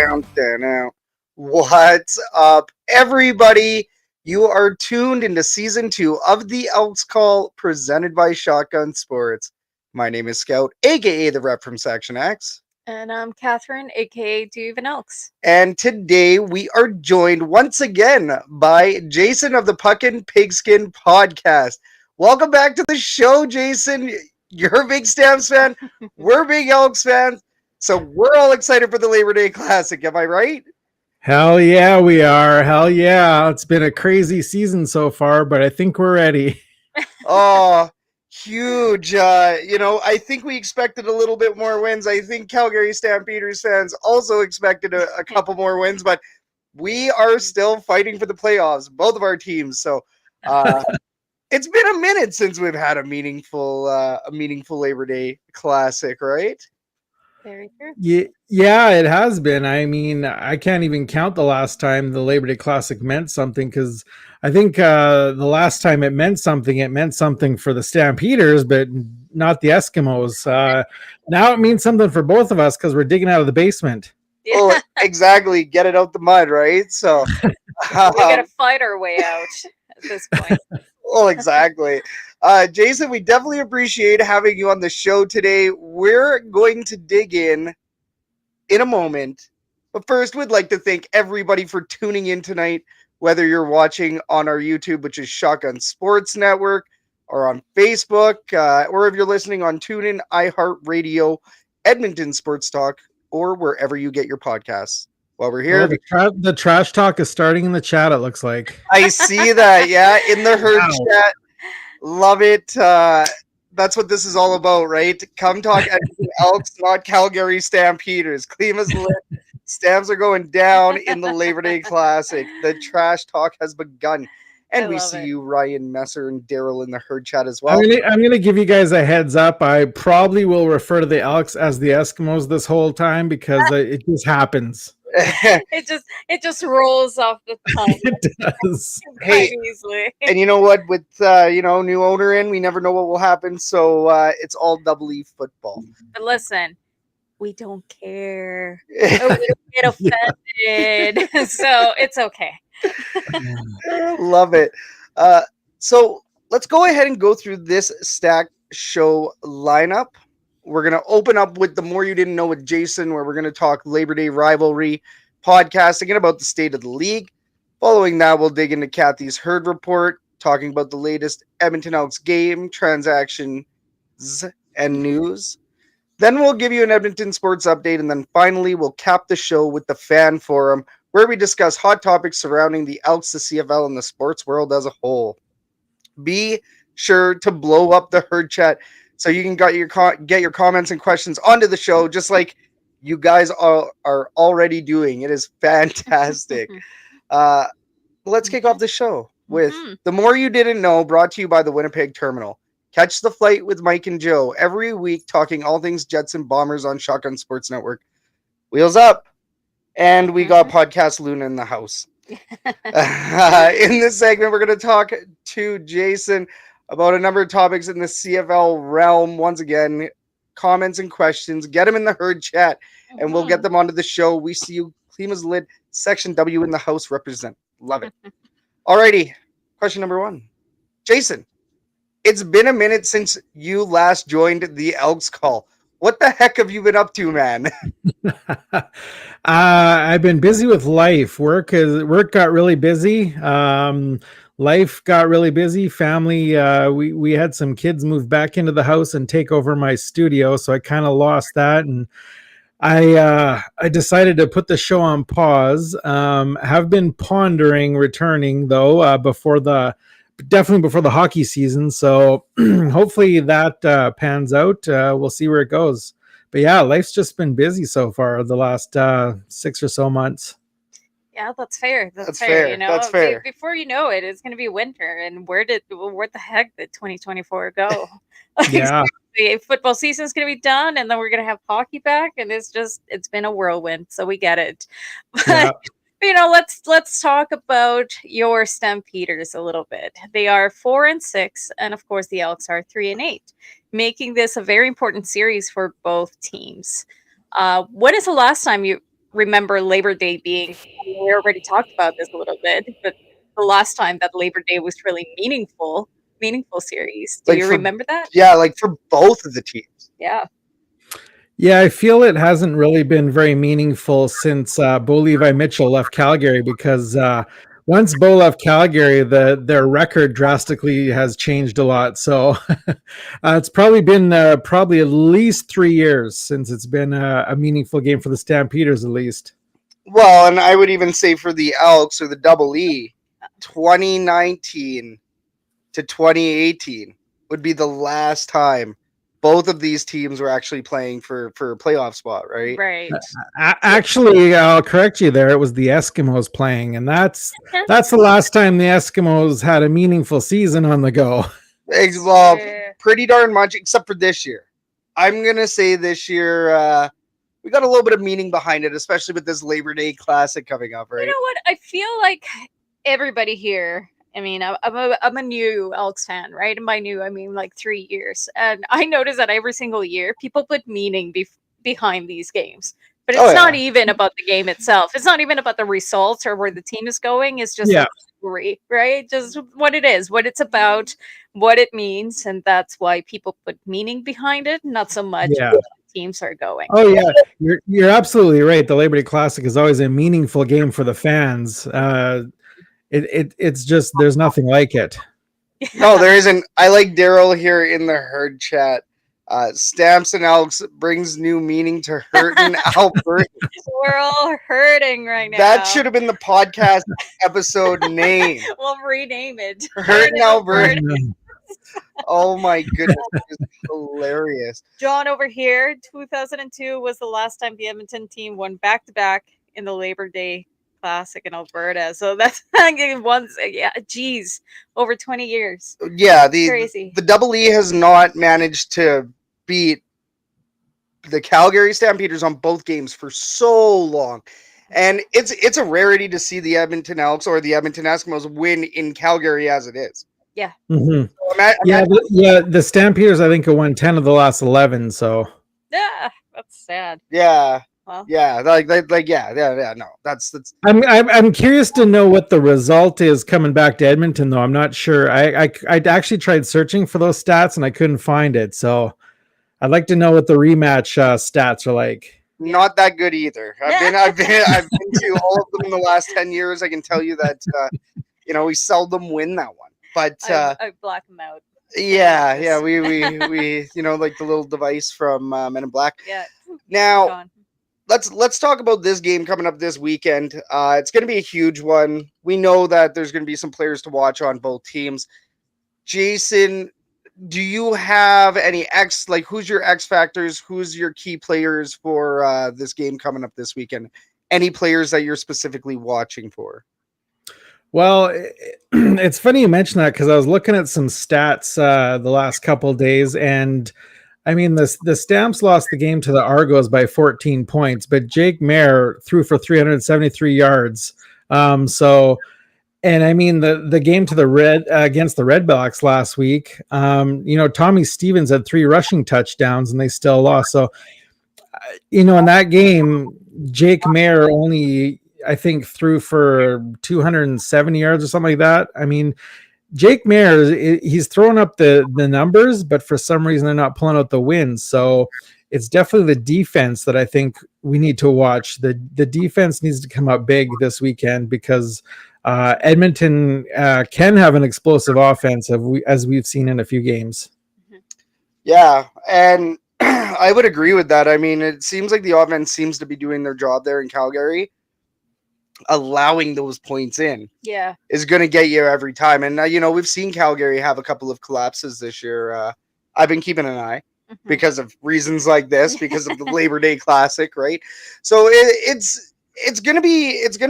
Down, down, down. What's up, everybody? You are tuned into season 2 of the Elks Call, presented by Shotgun Sports. My name is Scout, aka the rep from Section X. And I'm Catherine, aka Edmonton Elks. And today we are joined once again by Jason of the Puck Pigskin Podcast. Welcome back to the show, Jason. You're a big Stamps fan. We're big Elks fans. So we're all excited for the Labor Day Classic. Am I right? Hell yeah, we are. Hell yeah. It's been a crazy season so far, but I think we're ready. Oh, huge. I think we expected a little bit more wins. I think Calgary Stampeders fans also expected a couple more wins, but we are still fighting for the playoffs, both of our teams. So it's been a minute since we've had a meaningful Labor Day Classic, right? Very true. Yeah, it has been. I mean, I can't even count the last time the Labor Day Classic meant something, because I think the last time it meant something for the Stampeders, but not the Eskimos. Now it means something for both of us because we're digging out of the basement. Yeah. Oh, exactly. Get it out the mud, right? So we gotta fight our way out at this point. Well, exactly. Jason, we definitely appreciate having you on the show today. We're going to dig in a moment. But first, we'd like to thank everybody for tuning in tonight, whether you're watching on our YouTube, which is Shotgun Sports Network, or on Facebook, or if you're listening on TuneIn, iHeartRadio, Edmonton Sports Talk, or wherever you get your podcasts. While we're here, the trash talk is starting in the chat, it looks like. I see that, yeah, in the herd chat. Love it. That's what this is all about, right? Come talk Edmonton Elks, not Calgary Stampeders. Klima's lit. Stamps are going down in the Labor Day Classic. The trash talk has begun. And we see you, Ryan Messer and Daryl, in the herd chat as well. I'm gonna give you guys a heads up. I probably will refer to the Elks as the Eskimos this whole time because it just happens. it just rolls off the tongue. It does. Hey, easily. And you know what? With new owner in, we never know what will happen. So it's all double E football. But listen, we don't care. We don't get offended, so it's okay. Love it. So let's go ahead and go through this stacked show lineup. We're going to open up with the More You Didn't Know with Jason, where we're going to talk Labor Day rivalry, podcast again about the state of the league. Following that, we'll dig into Kathy's herd report, talking about the latest Edmonton Elks game, transactions, and news. Then we'll give you an Edmonton sports update, and then finally we'll cap the show with the fan forum, where we discuss hot topics surrounding the Elks, the CFL, and the sports world as a whole. Be sure to blow up the herd chat so you can get your comments and questions onto the show, just like you guys are already doing. It is fantastic. Let's kick off the show with The More You Didn't Know, brought to you by the Winnipeg Terminal. Catch the flight with Mike and Joe every week, talking all things Jets and Bombers on Shotgun Sports Network. Wheels up. And we got Podcast Luna in the house. In this segment, we're going to talk to Jason about a number of topics in the CFL realm. Once again, comments and questions, get them in the herd chat, and we'll get them onto the show. We see you, Klima's Lid, Section W in the house represent. Love it. Alrighty, question number 1. Jason, it's been a minute since you last joined the Elks Call. What the heck have you been up to, man? I've been busy with life. Work got really busy. Life got really busy. Family, we had some kids move back into the house and take over my studio, so I kind of lost that, and I decided to put the show on pause. Have been pondering returning though, definitely before the hockey season. So hopefully that pans out. We'll see where it goes. But yeah, life's just been busy so far the last 6 or so months. Yeah, that's fair. That's fair. You know, that's fair. Before you know it, it's going to be winter. And where the heck did 2024 go? Yeah. The football season's going to be done, and then we're going to have hockey back, and it's been a whirlwind. So we get it. But let's talk about your Stampeders a little bit. They are 4-6, and of course the Elks are 3-8, making this a very important series for both teams. When is the last time you remember Labor Day being, we already talked about this a little bit, but the last time that Labor Day was really meaningful series. Do Like you for remember that? yeah, like for both of the teams. Yeah. Yeah, I feel it hasn't really been very meaningful since Bo Levi Mitchell left Calgary, because once Bo left Calgary, their record drastically has changed a lot. So it's probably been probably at least 3 years since it's been a meaningful game for the Stampeders, at least. Well, and I would even say for the Elks or the Double E, 2019 to 2018 would be the last time both of these teams were actually playing for a playoff spot, right? Right. Actually, I'll correct you there. It was the Eskimos playing, and that's the last time the Eskimos had a meaningful season on the go. Well, pretty darn much, except for this year. I'm gonna say this year we got a little bit of meaning behind it, especially with this Labor Day Classic coming up, right? You know what? I feel like everybody here. I mean, I'm a new Elks fan, right? And by new, I mean like 3 years. And I notice that every single year, people put meaning behind these games. But it's not even about the game itself. It's not even about the results or where the team is going. It's just a story, right? Just what it is, what it's about, what it means. And that's why people put meaning behind it, not so much where the teams are going. Oh, yeah. You're absolutely right. The Labor Day Classic is always a meaningful game for the fans. It's just, there's nothing like it. No, there isn't. I like Daryl here in the herd chat. Stamps and Elks brings new meaning to hurting Alberta. We're all hurting right now. That should have been the podcast episode name. We'll rename it. Hurting Alberta. Oh my goodness, it's hilarious. John over here, 2002 was the last time the Edmonton team won back-to-back in the Labor Day Classic in Alberta. So that's once, over 20 years. Yeah, crazy. The Double E has not managed to beat the Calgary Stampeders on both games for so long. And it's a rarity to see the Edmonton Elks or the Edmonton Eskimos win in Calgary as it is. Yeah. Mm-hmm. So the Stampeders, I think, have won 10 of the last 11. So yeah, that's sad. Yeah. Well, yeah, no, that's. I'm curious to know what the result is coming back to Edmonton, though. I'm not sure. I actually tried searching for those stats and I couldn't find it. So I'd like to know what the rematch stats are like. Not that good either. I've been to all of them in the last 10 years. I can tell you that we seldom win that one. But I black them out. Yeah, we like the little device from Men in Black. Yeah. Now let's talk about this game coming up this weekend. It's going to be a huge one. We know that there's going to be some players to watch on both teams. Jason, do you have any who's your X factors? Who's your key players for this game coming up this weekend? Any players that you're specifically watching for? Well, it's funny you mention that, because I was looking at some stats the last couple of days, and I mean, the Stamps lost the game to the Argos by 14 points, but Jake Mayer threw for 373 yards. And I mean, the game to the against the Redbacks last week, Tommy Stevens had 3 rushing touchdowns and they still lost. So, in that game, Jake Mayer only, I think, threw for 270 yards or something like that. I mean, Jake Mayer, he's throwing up the numbers, but for some reason they're not pulling out the wins. So it's definitely the defense that I think we need to watch. The defense needs to come up big this weekend, because Edmonton can have an explosive offense as we've seen in a few games. Yeah, and I would agree with that. I mean, it seems like the offense seems to be doing their job there in Calgary. Allowing those points in is going to get you every time. And we've seen Calgary have a couple of collapses this year. I've been keeping an eye because of reasons like this, because of the Labor Day Classic, right? So it's going to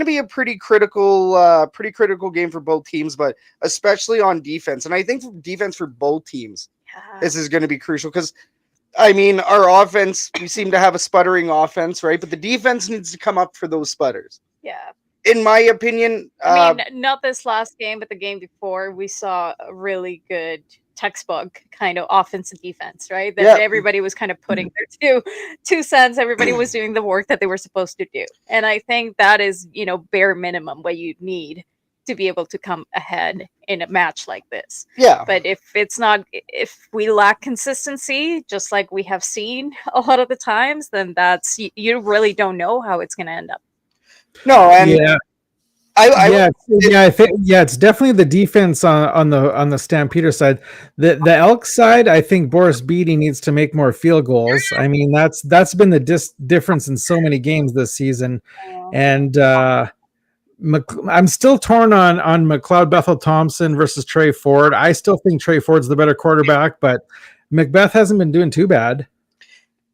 be a pretty critical game for both teams, but especially on defense. And I think defense for both teams, this is going to be crucial, because I mean, our offense, we seem to have a sputtering offense, right? But the defense needs to come up for those sputters. Yeah. in my opinion, I mean, not this last game, but the game before, we saw a really good textbook kind of offense and defense, right? That everybody was kind of putting their two cents. Everybody was doing the work that they were supposed to do. And I think that is, bare minimum what you need to be able to come ahead in a match like this. Yeah. But if we lack consistency, just like we have seen a lot of the times, then you really don't know how it's going to end up. No, and yeah. I think it's definitely the defense on the Stampeder side. The Elks side, I think Boris Beatty needs to make more field goals. I mean, that's been the difference in so many games this season, and I'm still torn on McLeod Bethel Thompson versus Trey Ford. I still think Trey Ford's the better quarterback, but Macbeth hasn't been doing too bad.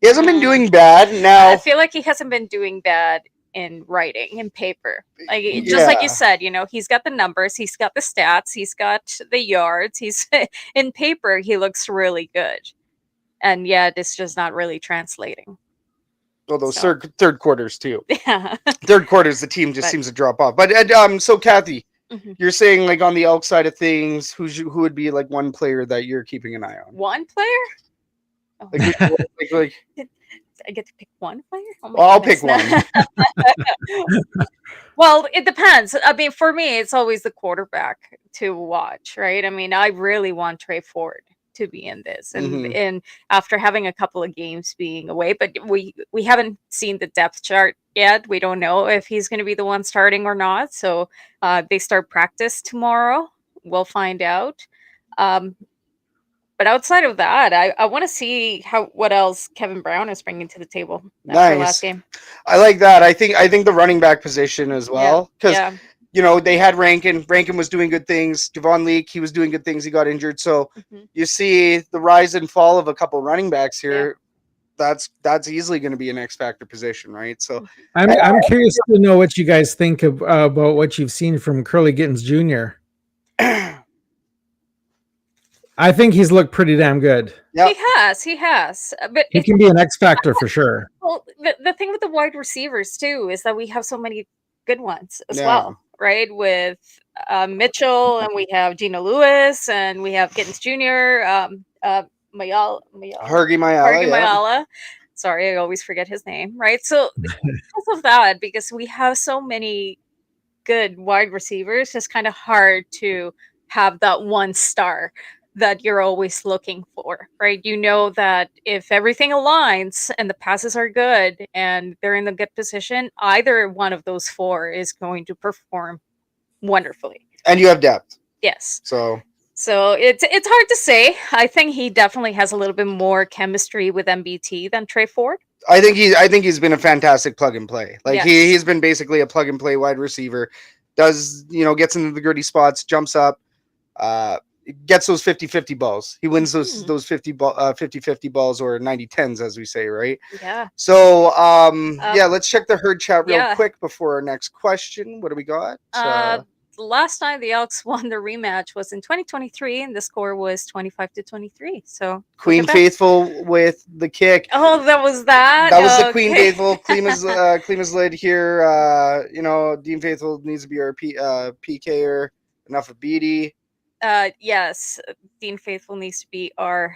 He hasn't been doing bad. Now I feel like he hasn't been doing bad in writing, in paper, like just like you said, he's got the numbers, he's got the stats, he's got the yards, he's in paper he looks really good, and yet it's just not really translating. Well, those third quarters too. Yeah. Third quarters, the team just seems to drop off. But so Kathy, you're saying like on the Elk side of things, who would be like one player that you're keeping an eye on? One player? Oh. Like I get to pick one player? I'll pick one. Well, it depends. I mean, for me, it's always the quarterback to watch, right? I mean, I really want Trey Ford to be in this, and after having a couple of games being away, but we haven't seen the depth chart yet. We don't know if he's going to be the one starting or not. So they start practice tomorrow. We'll find out. But outside of that, I want to see what else Kevin Brown is bringing to the table after last game. I like that. I think the running back position as well, because they had Rankin. Rankin was doing good things. Javon Leake, he was doing good things. He got injured, so you see the rise and fall of a couple running backs here. Yeah. That's easily going to be an X factor position, right? So I'm curious to know what you guys think about what you've seen from Curly Gittens Jr. I think he's looked pretty damn good. Yep. He has. But he can be an X factor for sure. Well, the thing with the wide receivers too is that we have so many good ones as well, right? With Mitchell, and we have Gino Lewis, and we have Gittens Jr., Hargy Mayala. Sorry, I always forget his name, right? So because of that, because we have so many good wide receivers, it's kind of hard to have that one star that you're always looking for, right? You know that if everything aligns and the passes are good and they're in a good position, either one of those four is going to perform wonderfully. And you have depth. Yes. So it's hard to say. I think he definitely has a little bit more chemistry with MBT than Trey Ford. I think he's been a fantastic plug and play. Like he's been basically a plug and play wide receiver. Does, gets into the gritty spots, jumps up, gets those 50-50 balls. He wins those 50-50 balls, or 90-10s, as we say, right? Yeah. So, let's check the herd chat real quick before our next question. What do we got? Last time the Elks won the rematch was in 2023, and the score was 25-23. So Queen Faithful with the kick. Oh, that was that. That was the Queen Faithful. Klima's lid here. Dean Faithful needs to be our PKer. Enough of Beatty. Yes, Dean Faithful needs to be our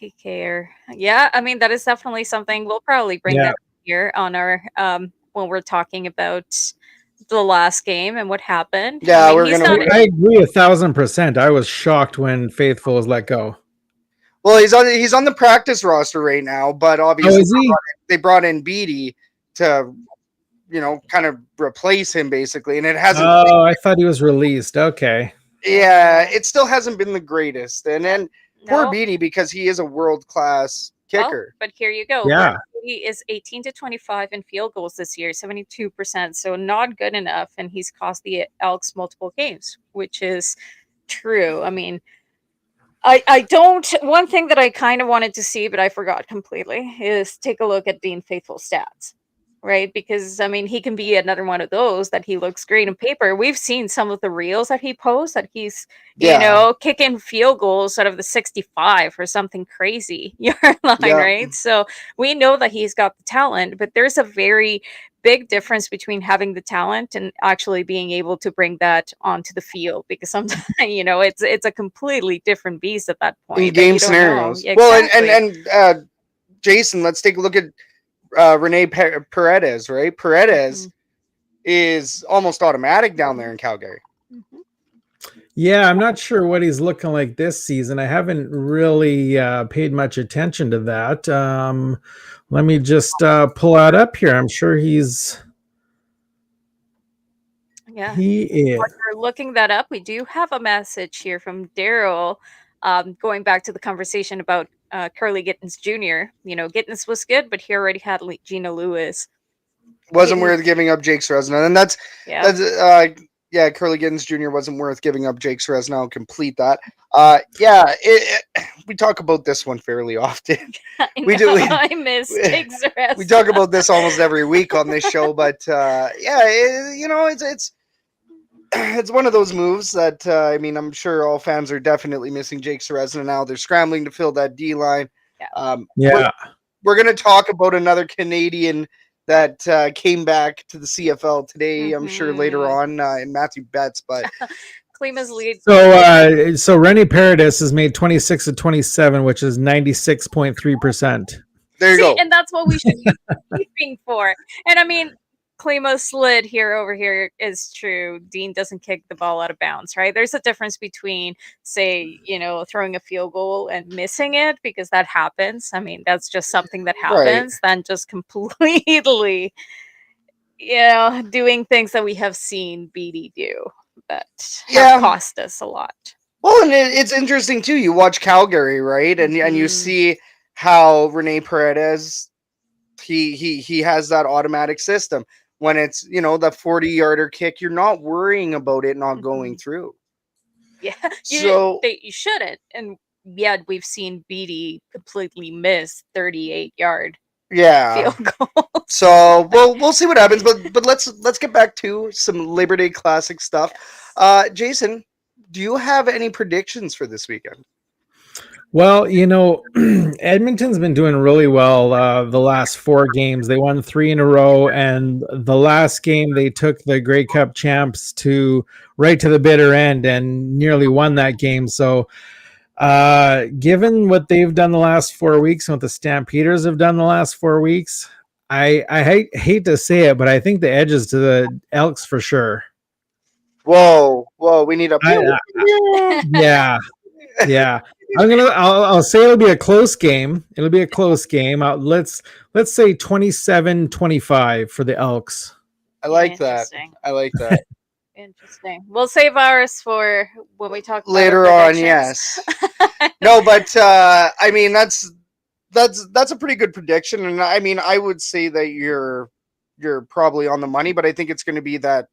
PKer. Yeah, I mean, that is definitely something we'll probably bring that here on our when we're talking about the last game and what happened. Yeah, I agree 1,000%. I was shocked when Faithful was let go. Well, he's on the practice roster right now, but obviously they brought in Beatty to kind of replace him basically, and it hasn't. Oh, I thought he was released. Okay. Yeah, it still hasn't been the greatest. And then poor Beatty, because he is a world-class kicker. But here you go. Yeah. He is 18-25 in field goals this year, 72%. So not good enough. And he's cost the Elks multiple games, which is true. I mean, one thing that I kind of wanted to see, but I forgot completely, is take a look at Dean Faithful's stats. right? Because I mean, he can be another one of those that he looks great on paper. We've seen some of the reels that he posts that he's, kicking field goals out of the 65 or something crazy yard line, right? So we know that he's got the talent, but there's a very big difference between having the talent and actually being able to bring that onto the field, because sometimes it's a completely different beast at that point in game scenarios. Well, and Jason, let's take a look at Rene Paredes, right? Paredes is almost automatic down there in Calgary. Yeah, I'm not sure what he's looking like this season. I haven't really paid much attention to that. Let me just pull that up here. I'm sure he's... Yeah, he is. While you're looking that up, we do have a message here from Daryl, going back to the conversation about Curly Gittens Jr. Gittens was good, but he already had Gina Lewis. Wasn't worth giving up Jake Srezna, and that's Curly Gittens Jr. wasn't worth giving up Jake Srezna. I'll complete that. We talk about this one fairly often. I miss Jake Srezna. We talk about this almost every week on this show, but it's one of those moves that I'm sure all fans are definitely missing Jake Srezna now. They're scrambling to fill that D line. We're going to talk about another Canadian that came back to the CFL today. I'm sure later on in Matthew Betts, but Klima's lead. So Rene Paredes has made 26 of 27, which is 96.3%. There you go. And that's what we should be keeping for. And I mean, Klima's slid over here is true. Dean doesn't kick the ball out of bounds, right? There's a difference between, say, throwing a field goal and missing it, because that happens. I mean, that's just something that happens, than just completely, doing things that we have seen BD do that have cost us a lot. Well, and it's interesting too. You watch Calgary, right? And you see how Rene Paredes, he has that automatic system. When it's, the 40-yarder kick, you're not worrying about it not going through. Yeah, you shouldn't. And yet we've seen BD completely miss 38-yard field goal. So we'll see what happens. But let's get back to some Labor Day Classic stuff. Jason, do you have any predictions for this weekend? Well, Edmonton's been doing really well the last 4 games. They won 3 in a row, and the last game they took the Grey Cup champs right to the bitter end and nearly won that game. So given what they've done the last 4 weeks and what the Stampeders have done the last 4 weeks, I hate to say it, but I think the edge is to the Elks for sure. Whoa, we need a yeah. I'll say it'll be a close game. Let's say 27-25 for the Elks. I like that. Interesting. We'll save ours for when we talk later on. Yes. No, but that's a pretty good prediction, and I would say that you're probably on the money, but I think it's going to be that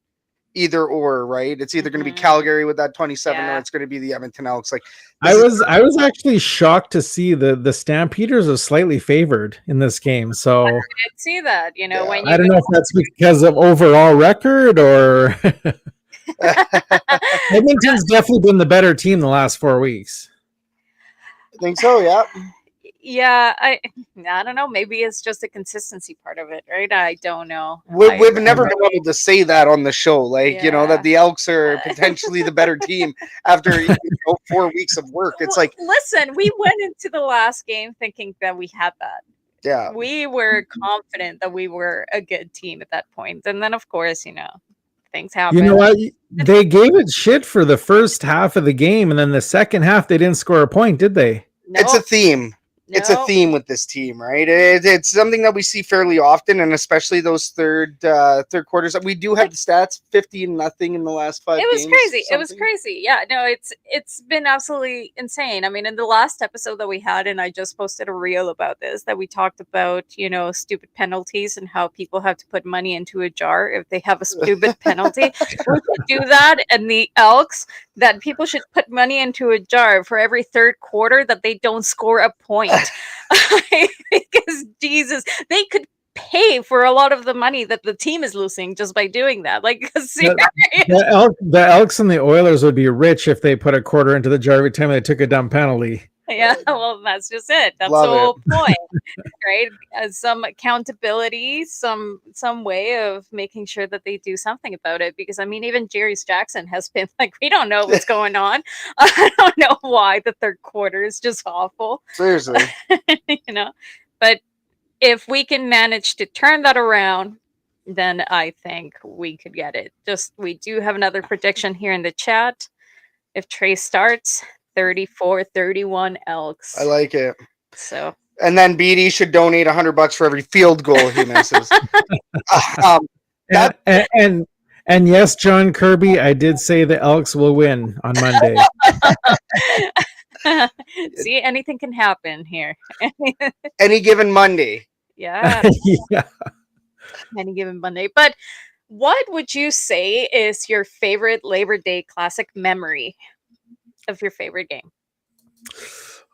either or, right? It's either going to be Calgary with that 27 or it's going to be the Edmonton Elks. Like I was actually shocked to see the Stampeders are slightly favored in this game. So I did see that, when I don't know if that's because of overall record or Edmonton's definitely been the better team the last 4 weeks. I think so, yeah. Yeah, I don't know. Maybe it's just a consistency part of it, right? I don't know. We've never been able to say that on the show, that the Elks are potentially the better team after 4 weeks of work. It's like, listen, we went into the last game thinking that we had that. Yeah, we were confident that we were a good team at that point, and then of course, things happen. You know what? They gave it shit for the first half of the game, and then the second half they didn't score a point, did they? No. It's a theme. No. It's a theme with this team, right? It's something that we see fairly often, and especially those third quarters. We do have the stats: 50-0 in the last 5 games. It was crazy. It was crazy. Yeah, no, it's been absolutely insane. I mean, in the last episode that we had, and I just posted a reel about this, that we talked about, stupid penalties and how people have to put money into a jar if they have a stupid penalty. We should do that, and the Elks, that people should put money into a jar for every third quarter that they don't score a point. Because Jesus, they could pay for a lot of the money that the team is losing just by doing that. Like, the Elks and the Oilers would be rich if they put a quarter into the jar every time they took a dumb penalty. Yeah, well, that's just it. That's Love the whole point, right? Some accountability, some way of making sure that they do something about it. Because I mean, even Jerry Jackson has been like, we don't know what's going on. I don't know why the third quarter is just awful. Seriously, But if we can manage to turn that around, then I think we could get it. We do have another prediction here in the chat. If Trey starts, 34-31 Elks. I like it. So, and then BD should donate $100 for every field goal he misses. And yes, John Kirby, I did say the Elks will win on Monday. See, anything can happen here. Any given Monday. Yeah. Yeah. Any given Monday. But what would you say is your favorite Labor Day Classic memory of your favorite game?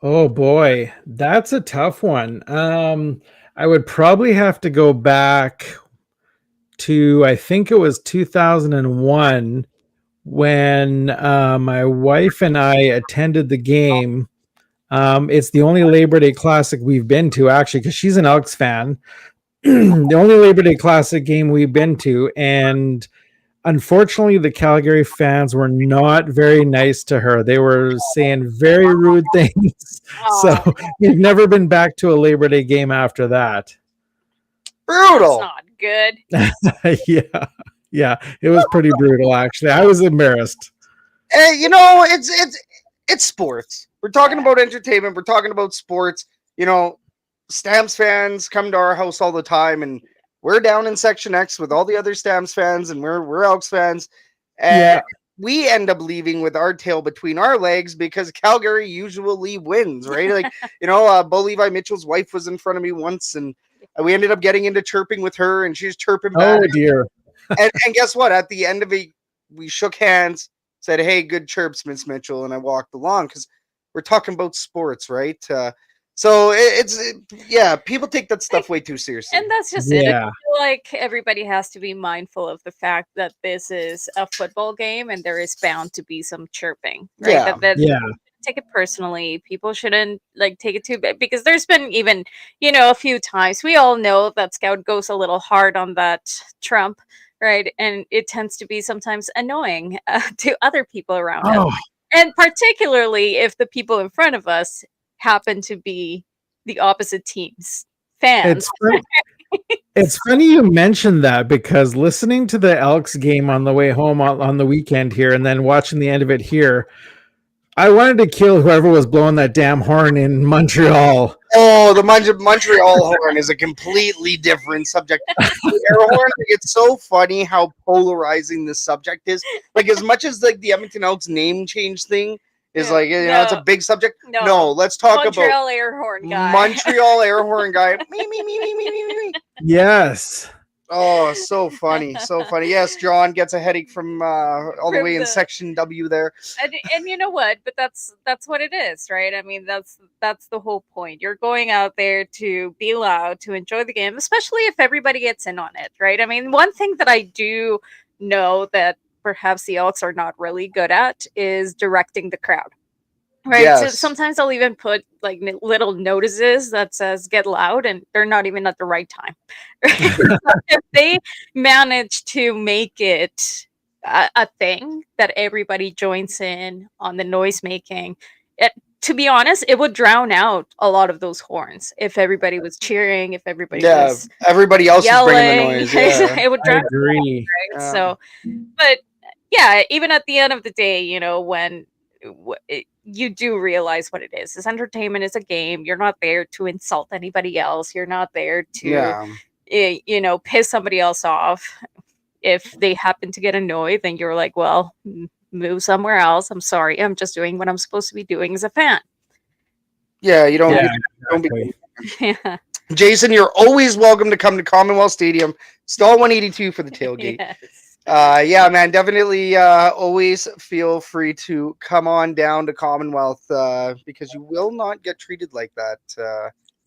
Oh boy, that's a tough one. I would probably have to go back to, I think it was 2001 when my wife and I attended the game. It's the only Labor Day Classic we've been to, actually, because she's an Elks fan. The only Labor Day Classic game we've been to, and unfortunately, the Calgary fans were not very nice to her. They were saying very rude things. So we've never been back to a Labor Day game after that. Brutal. That's not good. Yeah, it was pretty brutal, actually. I was embarrassed. It's sports. We're talking about entertainment. We're talking about sports. Stamps fans come to our house all the time, and we're down in Section X with all the other Stamps fans, and we're Elks fans. And we end up leaving with our tail between our legs because Calgary usually wins, right? Like, Bo Levi Mitchell's wife was in front of me once, and we ended up getting into chirping with her, and she's chirping back. Oh, dear. And guess what? At the end of it, we shook hands, said, "Hey, good chirps, Miss Mitchell," and I walked along because we're talking about sports, right? So people take that stuff way too seriously. And that's just it. I feel like everybody has to be mindful of the fact that this is a football game and there is bound to be some chirping, right? Take it personally. People shouldn't take it too bad, because there's been even, a few times we all know that Scout goes a little hard on that Trump, right? And it tends to be sometimes annoying to other people around us. And particularly if the people in front of us happen to be the opposite team's fans. It's funny you mentioned that, because listening to the Elks game on the way home on the weekend here, and then watching the end of it here, I wanted to kill whoever was blowing that damn horn in Montreal. Oh, the Montreal horn is a completely different subject. The air horn, it's so funny how polarizing this subject is. Like, as much as the Edmonton Elks name change thing is it's a big subject. No, let's talk about Montreal air horn guy. Montreal air horn guy. Me. Yes. Oh, so funny. Yes, John gets a headache from all the way in Section W there. And you know what? But that's what it is, right? I mean, that's the whole point. You're going out there to be loud, to enjoy the game, especially if everybody gets in on it, right? I mean, one thing that I do know that perhaps the Elks are not really good at is directing the crowd. Right. Yes. So sometimes I'll even put little notices that says "get loud," and they're not even at the right time. If they manage to make it a thing that everybody joins in on the noise making, to be honest, it would drown out a lot of those horns if everybody was cheering, if everybody was everybody else yelling, is bringing the noise. Yeah. It would drown. I agree. Out, right? So, but yeah, even at the end of the day, when you do realize what it is. This entertainment is a game. You're not there to insult anybody else. You're not there to, piss somebody else off. If they happen to get annoyed, then you're like, well, move somewhere else. I'm sorry. I'm just doing what I'm supposed to be doing as a fan. Yeah, you don't. Don't be. Yeah. Jason, you're always welcome to come to Commonwealth Stadium. Stall 182 for the tailgate. Yes. Yeah, man, definitely always feel free to come on down to Commonwealth because you will not get treated like that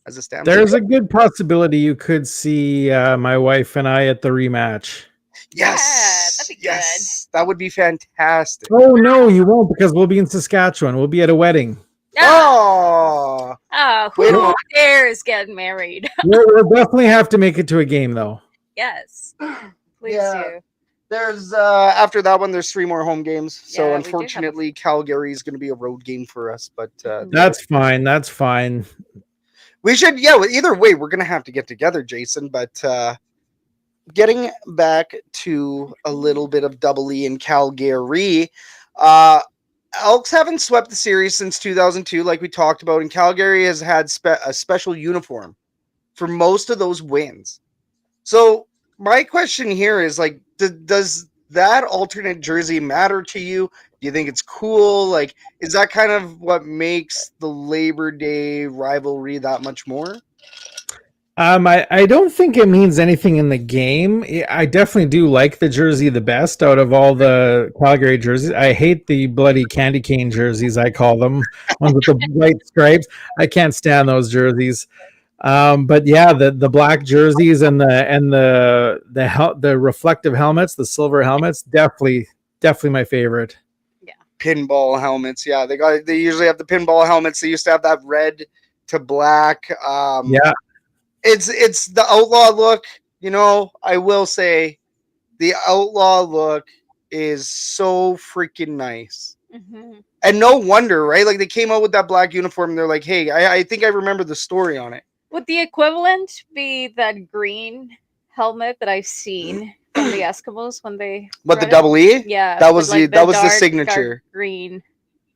as a stamp. There's a good possibility you could see my wife and I at the rematch. Yes, that'd be yes, that would be fantastic. Oh no, you won't, because we'll be in Saskatchewan. We'll be at a wedding. Oh, Who dares get married? We'll definitely have to make it to a game, though. Yes, please do. There's after that one, there's 3 more home games. So Yeah, unfortunately, Calgary is going to be a road game for us. But That's fine. That's fine. we should, either way, we're going to have to get together, Jason. But getting back to a little bit of Double E in Calgary, Elks haven't swept the series since 2002, like we talked about, and Calgary has had a special uniform for most of those wins. So my question here is, like, does that alternate jersey matter to you? Do you think it's cool? Like, is that kind of what makes the Labor Day rivalry that much more? I don't think it means anything in the game. I definitely do like the jersey the best out of all the Calgary jerseys. I hate the bloody candy cane jerseys, I call them, ones with the white stripes. I can't stand those jerseys. But yeah, the black jerseys and the reflective helmets, the silver helmets, definitely my favorite. Yeah, pinball helmets. Yeah, they usually have the pinball helmets. They used to have that red to black. Yeah. It's the outlaw look, I will say the outlaw look is so freaking nice. Mm-hmm. And no wonder, right? Like, they came out with that black uniform and they're like, hey, I think I remember the story on it. Would the equivalent be that green helmet that I've seen from the Eskimos when they the Double E? Yeah. That was the signature. Dark green.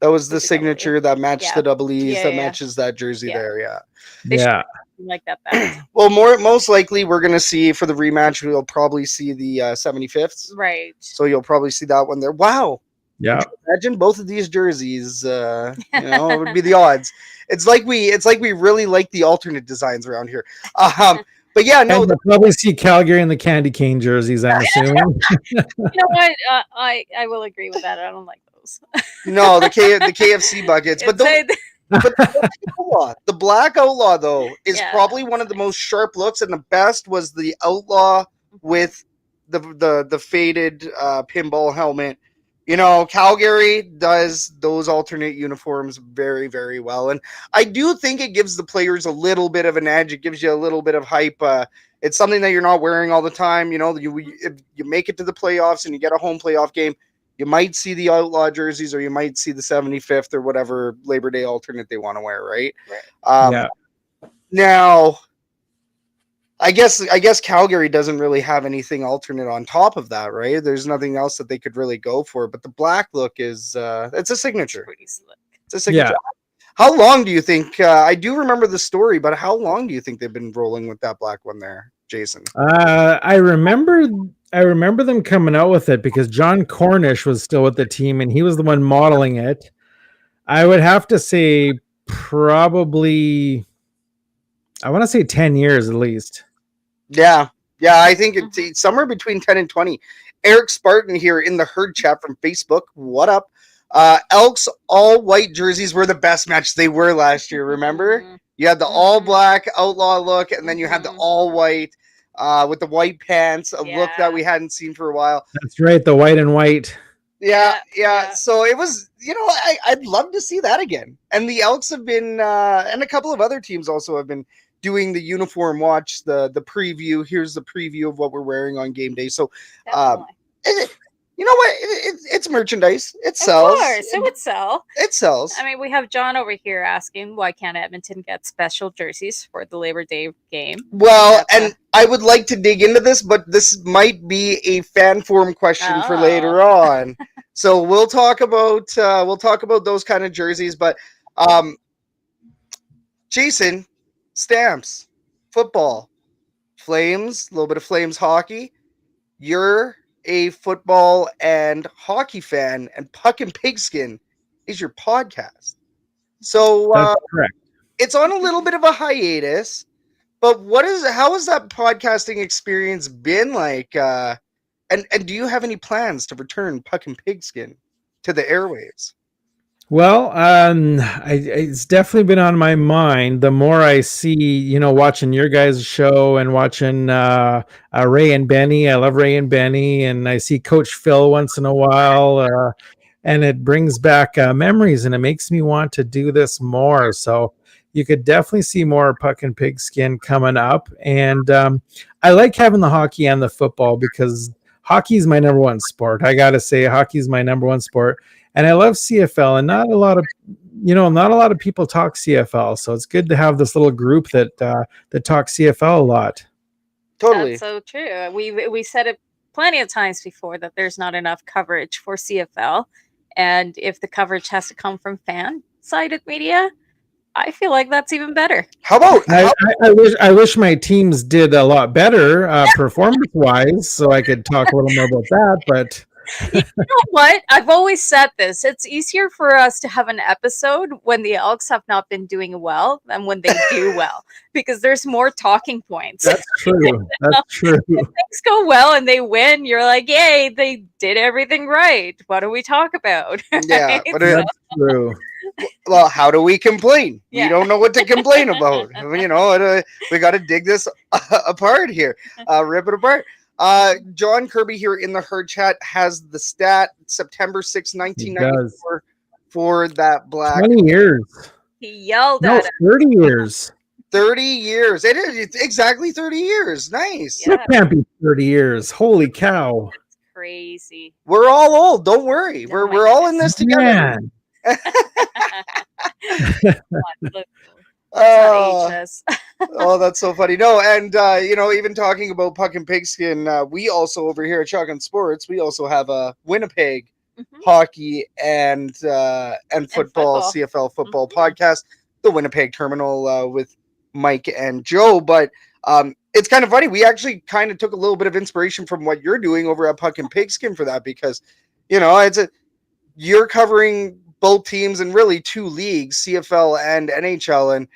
That was the signature that matched the Double E's, that yeah. matches that jersey there, yeah. Yeah. Like that best. Well, most likely we're gonna see for the rematch. We'll probably see the 75th. Right. So you'll probably see that one there. Wow. Yeah. Imagine both of these jerseys. It would be the odds. It's like we really like the alternate designs around here. But yeah, no. And we'll probably see Calgary in the candy cane jerseys, I'm assuming. You know what? I will agree with that. I don't like those. No, the KFC buckets, but the black outlaw though is probably one of the most sharp looks, and the best was the outlaw with the faded pinball helmet. Calgary does those alternate uniforms very, very well, and I do think it gives the players a little bit of an edge. It gives you a little bit of hype. It's something that you're not wearing all the time. If you make it to the playoffs and you get a home playoff game, you might see the outlaw jerseys, or you might see the 75th or whatever Labor Day alternate they want to wear, right? Yeah. Now, I guess Calgary doesn't really have anything alternate on top of that, right? There's nothing else that they could really go for. But the black look is it's a signature. Pretty slick. It's a signature. Yeah. How long do you think? I do remember the story, but how long do you think they've been rolling with that black one there, Jason? I remember them coming out with it because John Cornish was still with the team and he was the one modeling it. I would have to say probably, I want to say 10 years at least. Yeah, I think it's somewhere between 10 and 20. Eric Spartan here in the herd chat from Facebook. What up? Elks all white jerseys were the best match they were last year. Remember? Mm-hmm. You had the all black outlaw look, and then you had the all white with the white pants, a look that we hadn't seen for a while. That's right, the white and white. Yeah. So it was, I'd love to see that again. And the Elks have been, and a couple of other teams also have been doing the uniform watch, the preview. Here's the preview of what we're wearing on game day. So, you know what? It's merchandise. It sells. Of course, it would sell. It sells. I mean, we have John over here asking why can't Edmonton get special jerseys for the Labor Day game? Well, and I would like to dig into this, but this might be a fan forum question for later on. So we'll talk about those kind of jerseys. But Jason, Stamps, football, Flames, a little bit of Flames hockey. You're a football and hockey fan, and Puck and Pigskin is your podcast. So That's correct. It's on a little bit of a hiatus, but how has that podcasting experience been like? And do you have any plans to return Puck and Pigskin to the airwaves? Well, it's definitely been on my mind. The more I see, watching your guys' show and watching Ray and Benny. I love Ray and Benny, and I see Coach Phil once in a while, and it brings back memories, and it makes me want to do this more. So you could definitely see more Puck and Pigskin coming up, and I like having the hockey and the football because hockey is my number one sport. I gotta say, hockey is my number one sport. And I love CFL, and not a lot of people talk CFL, so it's good to have this little group that talk CFL a lot. Totally, that's so true. We said it plenty of times before that there's not enough coverage for CFL, and if the coverage has to come from fan-sided media, I feel like that's even better. How about I wish my teams did a lot better performance-wise, so I could talk a little more about that, but. You know what? I've always said this. It's easier for us to have an episode when the Elks have not been doing well than when they do well, because there's more talking points. That's true. That's true. If things go well and they win, you're like, yay, they did everything right. What do we talk about? Yeah, Right? That's true. Well, how do we complain? Yeah. We don't know what to complain about. We got to dig this apart here, rip it apart. John Kirby here in the Herd Chat has the stat September 6, 1994 for that black. 20 years. He yelled No, at us. 30 years. 30 years. It's exactly 30 years. Nice. Yeah. It can't be 30 years. Holy cow. That's crazy. We're all old. Don't worry. Oh We're my all in this together. Man. Oh, Ages. oh, that's so funny. No, and even talking about Puck and Pigskin, we also over here at Shotgun Sports, we also have a Winnipeg hockey and football, CFL football podcast, the Winnipeg Terminal with Mike and Joe. But it's kind of funny. We actually kind of took a little bit of inspiration from what you're doing over at Puck and Pigskin for that, because you're covering both teams in really two leagues, CFL and NHL, and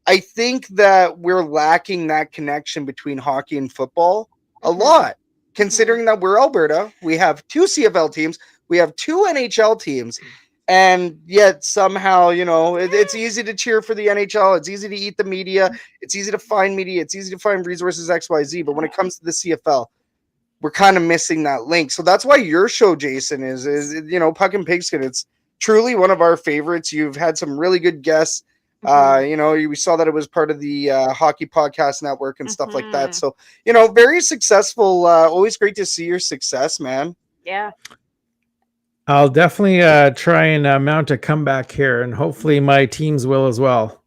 I think that we're lacking that connection between hockey and football a lot, considering that we're Alberta. We have two CFL teams, we have two NHL teams, and yet somehow, it's easy to cheer for the NHL. It's easy to eat the media. It's easy to find media. It's easy to find resources XYZ. But when it comes to the CFL, we're kind of missing that link. So that's why your show, Jason, is Puck and Pigskin. It's truly one of our favorites. You've had some really good guests. We saw that it was part of the Hockey Podcast Network and stuff like that. So, very successful. Always great to see your success, man. Yeah. I'll definitely try and mount a comeback here, and hopefully my teams will as well.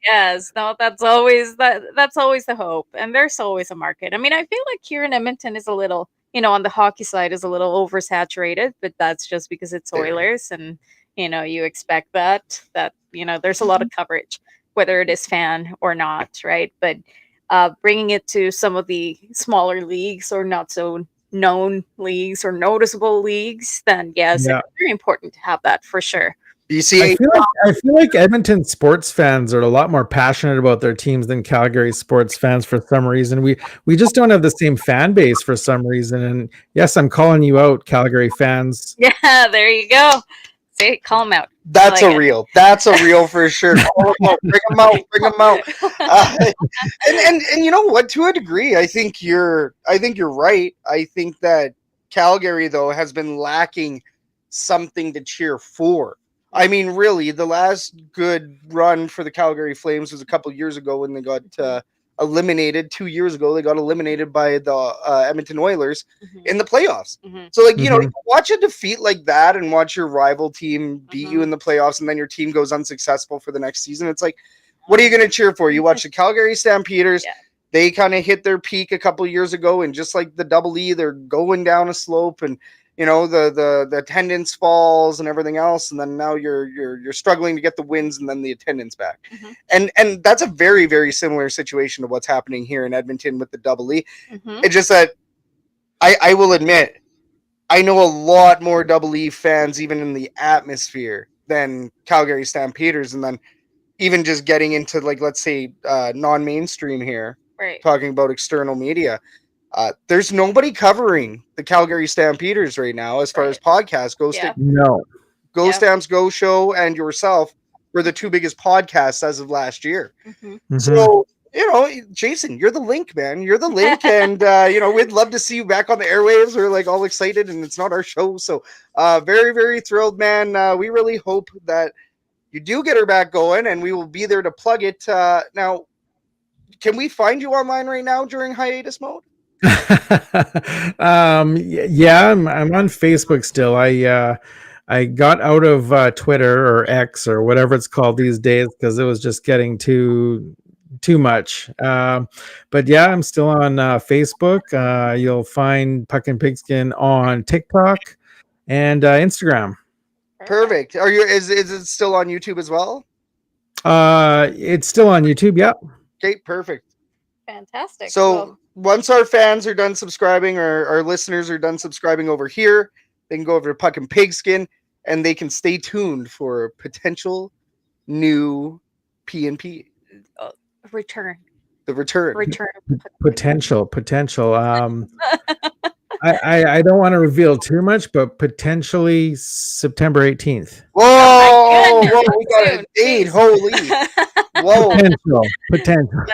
Yes, no, that's always the hope, and there's always a market. I mean, I feel like here in Edmonton is a little, on the hockey side is a little oversaturated, but that's just because it's Oilers, and you expect that there's a lot of coverage, whether it is fan or not, right? But bringing it to some of the smaller leagues or not so known leagues or noticeable leagues, then yes, it's very important to have that for sure. BC, I feel like Edmonton sports fans are a lot more passionate about their teams than Calgary sports fans for some reason. We just don't have the same fan base for some reason. And yes, I'm calling you out, Calgary fans. Yeah, there you go. Say, call them out. That's a real for sure. Bring them out. And you know what? To a degree, I think you're right. I think that Calgary, though, has been lacking something to cheer for. I mean, really, the last good run for the Calgary Flames was a couple years ago when they got eliminated. 2 years ago, they got eliminated by the Edmonton Oilers in the playoffs. So, you watch a defeat like that and watch your rival team beat you in the playoffs, and then your team goes unsuccessful for the next season. It's like, what are you going to cheer for? You watch the Calgary Stampeders. Yeah. They kind of hit their peak a couple years ago, and just like the Double E, they're going down a slope, and the attendance falls and everything else, and then now you're struggling to get the wins and then the attendance back. And that's a very, very similar situation to what's happening here in Edmonton with the Double E. It's just that I will admit, I know a lot more Double E fans even in the atmosphere than Calgary Stampeders, and then even just getting into, like, let's say non-mainstream here, right, talking about external media. There's nobody covering the Calgary Stampeders right now as far as podcasts goes. No. Go Stamps Go Show and yourself were the two biggest podcasts as of last year. So, Jason, you're the link, man. You're the link. And, we'd love to see you back on the airwaves. We're like all excited and it's not our show. So very, very thrilled, man. We really hope that you do get her back going and we will be there to plug it. Now, can we find you online right now during hiatus mode? Yeah, I'm on Facebook still. I got out of Twitter or X or whatever it's called these days because it was just getting too much. But yeah, I'm still on Facebook. You'll find Puck and Pigskin on TikTok and Instagram. Perfect. Is it still on YouTube as well? It's still on YouTube. Yeah. Okay, perfect. Fantastic. So once our fans are done subscribing, or our listeners are done subscribing over here, they can go over to Puck and Pigskin and they can stay tuned for potential new P&P. Return. The return. Potential. I don't want to reveal too much, but potentially September 18th. Whoa, we got a date. Holy. Whoa. Potential.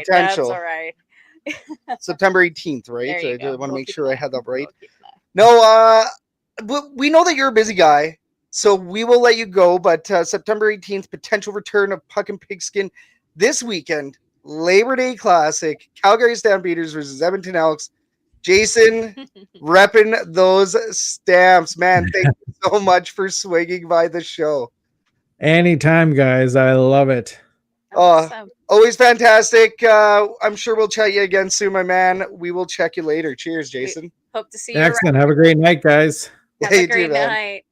That's all right. September 18th, right? So I want to make sure I had that right. We know that you're a busy guy, so we will let you go. But September 18th, potential return of Puck and Pigskin this weekend. Labor Day Classic, Calgary Stampeders versus Edmonton Elks. Jason, repping those Stamps. Man, thank you so much for swinging by the show. Anytime, guys. I love it. Awesome. Always fantastic. I'm sure we'll chat you again soon, my man. We will check you later. Cheers, Jason. Hope to see you. Excellent. Have a great night, guys. Have a great night.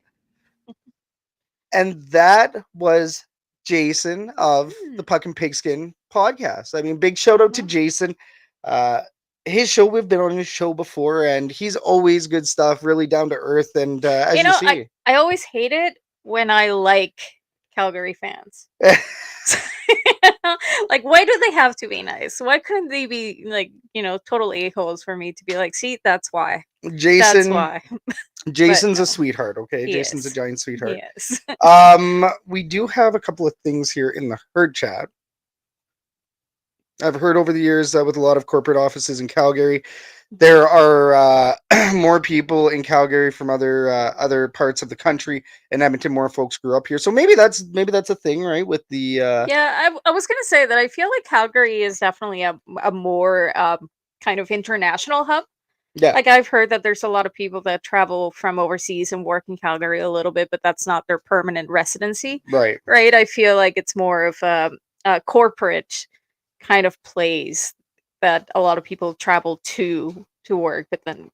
And that was Jason of the Puck and Pigskin podcast. I mean, big shout out to Jason. His show, we've been on his show before, and he's always good stuff, really down to earth. And as you see, I always hate it when I like Calgary fans. Like, why do they have to be nice? Why couldn't they be like, total a-holes for me to be like, see, that's why. Jason, that's why. Jason's a sweetheart, okay? Jason's a giant sweetheart. Yes. We do have a couple of things here in the herd chat. I've heard over the years with a lot of corporate offices in Calgary, there are more people in Calgary from other parts of the country. In Edmonton, more folks grew up here, so maybe that's a thing, right? With the yeah, I was gonna say that I feel like Calgary is definitely a more kind of international hub. Yeah, like I've heard that there's a lot of people that travel from overseas and work in Calgary a little bit, but that's not their permanent residency. Right. I feel like it's more of a corporate kind of place that a lot of people travel to work, but then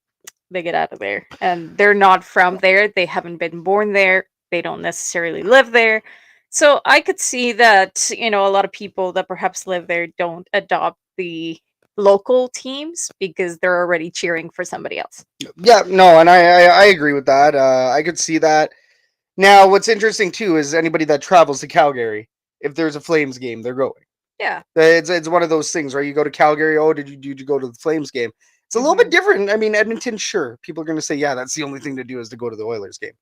they get out of there and they're not from there. They haven't been born there. They don't necessarily live there. So I could see that, a lot of people that perhaps live there don't adopt the local teams because they're already cheering for somebody else. Yeah, no, and I agree with that. I could see that. Now, what's interesting too is anybody that travels to Calgary, if there's a Flames game, they're going. Yeah, it's one of those things, right? You go to Calgary. Oh, did you go to the Flames game? It's a little bit different. I mean, Edmonton, sure, people are going to say, yeah, that's the only thing to do is to go to the Oilers game.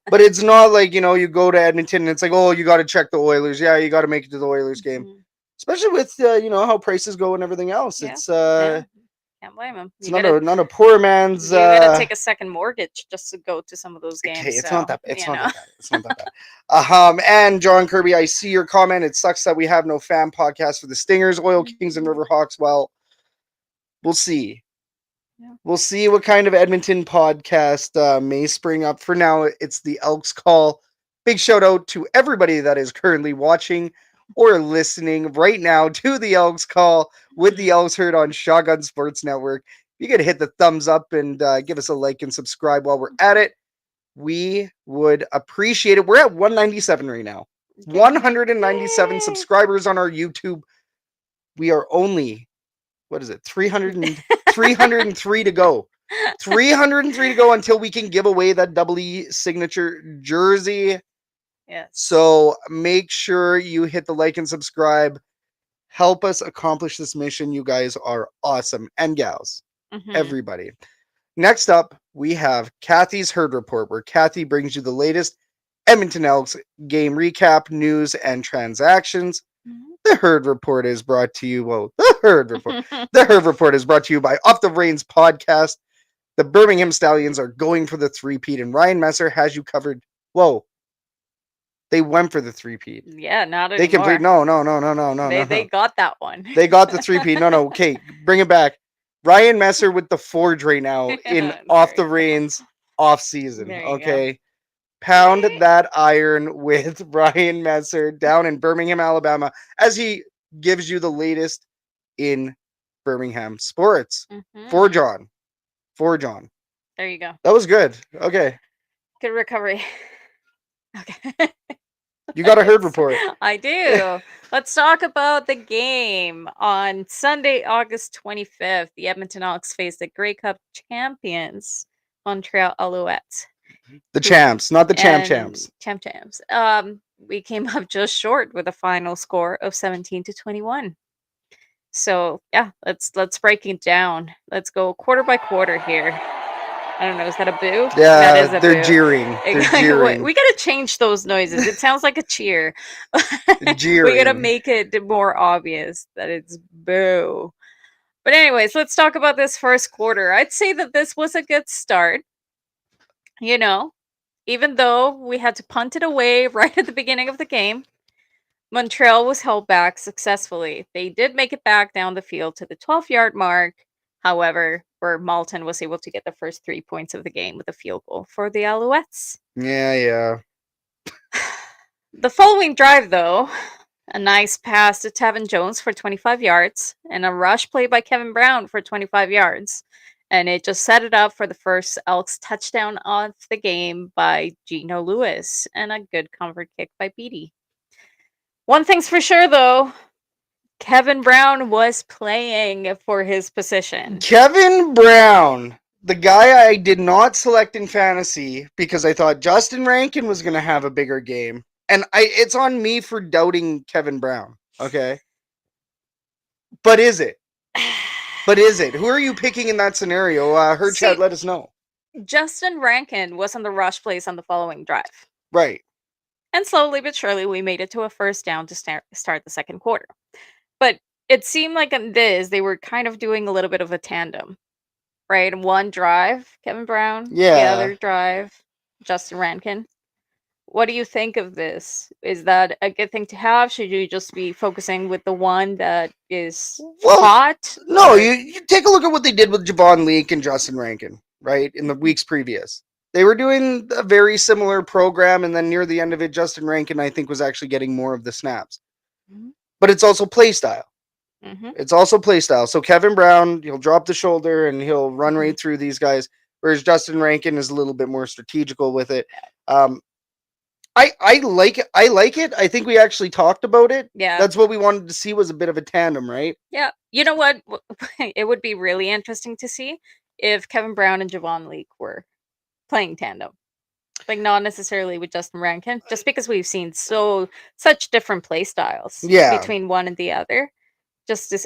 But it's not like, you go to Edmonton and it's like, oh, you got to check the Oilers. Yeah, you got to make it to the Oilers game. Especially with, how prices go and everything else. Yeah. It's can't blame them. It's not a poor man's. You gotta take a second mortgage just to go to some of those games. Okay, it's not that bad. It's not that bad. And John Kirby, I see your comment. It sucks that we have no fan podcast for the Stingers, Oil Kings, and Riverhawks. Well, we'll see. Yeah. We'll see what kind of Edmonton podcast may spring up. For now, it's the Elks Call. Big shout out to everybody that is currently watching or listening right now to the Elks Call with the Elks Herd on Shotgun Sports Network. If you could hit the thumbs up and give us a like and subscribe while we're at it, we would appreciate it. We're at 197 right now. 197 subscribers on our YouTube. We are only, 303 to go. 303 to go until we can give away that double E signature jersey. Yes. So make sure you hit the like and subscribe. Help us accomplish this mission. You guys are awesome. And gals, everybody. Next up, we have Kathy's Herd Report, where Kathy brings you the latest Edmonton Elks game recap, news, and transactions. The Herd Report is brought to you. Well, the Herd Report. The Herd Report is brought to you by Off the Reins Podcast. The Birmingham Stallions are going for the three-peat, and Ryan Messer has you covered. Whoa. They went for the three-peat. Yeah, not anymore. They complete. No. They got that one. They got the three-peat. No. Okay, bring it back. Ryan Messer with the Forge right now in Off the Reins off season. Okay. Pound that iron with Ryan Messer down in Birmingham, Alabama, as he gives you the latest in Birmingham sports. Forge on. There you go. That was good. Okay. Good recovery. Okay. You got a Herd Report. I do. Let's talk about the game. On Sunday, August 25th, the Edmonton Elks faced the Grey Cup champions, Montreal Alouettes. The champs, not the champs. Champs. We came up just short with a final score of 17-21. So yeah, let's break it down. Let's go quarter by quarter here. I don't know, is that a boo? Yeah, that is a they're boo. jeering. They're jeering. We gotta change those noises. It sounds like a cheer. Jeering. We gotta make it more obvious that it's boo. But anyways, let's talk about this first quarter. I'd say that this was a good start. You know, even though we had to punt it away right at the beginning of the game, Montreal was held back successfully. They did make it back down the field to the 12-yard mark. However, where Malton was able to get the first 3 points of the game with a field goal for the Alouettes. Yeah. The following drive, though, a nice pass to Tevin Jones for 25 yards and a rush play by Kevin Brown for 25 yards. And it just set it up for the first Elks touchdown of the game by Gino Lewis and a good comfort kick by Beatty. One thing's for sure, though. Kevin Brown was playing for his position. Kevin Brown, the guy I did not select in fantasy because I thought Justin Rankin was going to have a bigger game. And it's on me for doubting Kevin Brown, okay? But is it? Who are you picking in that scenario? Chad, let us know. Justin Rankin was on the rush plays on the following drive. Right. And slowly but surely, we made it to a first down to start the second quarter. But it seemed like in this, they were kind of doing a little bit of a tandem, right? One drive, Kevin Brown. Yeah. The other drive, Justin Rankin. What do you think of this? Is that a good thing to have? Should you just be focusing with the one that is hot? No, you take a look at what they did with Javon Leake and Justin Rankin, right? In the weeks previous. They were doing a very similar program, and then near the end of it, Justin Rankin, I think, was actually getting more of the snaps. Mm-hmm. But it's also play style. Mm-hmm. It's also play style. So Kevin Brown, he'll drop the shoulder and he'll run right through these guys, whereas Justin Rankin is a little bit more strategical with it. I like it. I think we actually talked about it. Yeah. That's what we wanted to see, was a bit of a tandem, right? Yeah. You know what? It would be really interesting to see if Kevin Brown and Javon Leake were playing tandem. Like, not necessarily with Justin Rankin, just because we've seen such different play styles between one and the other.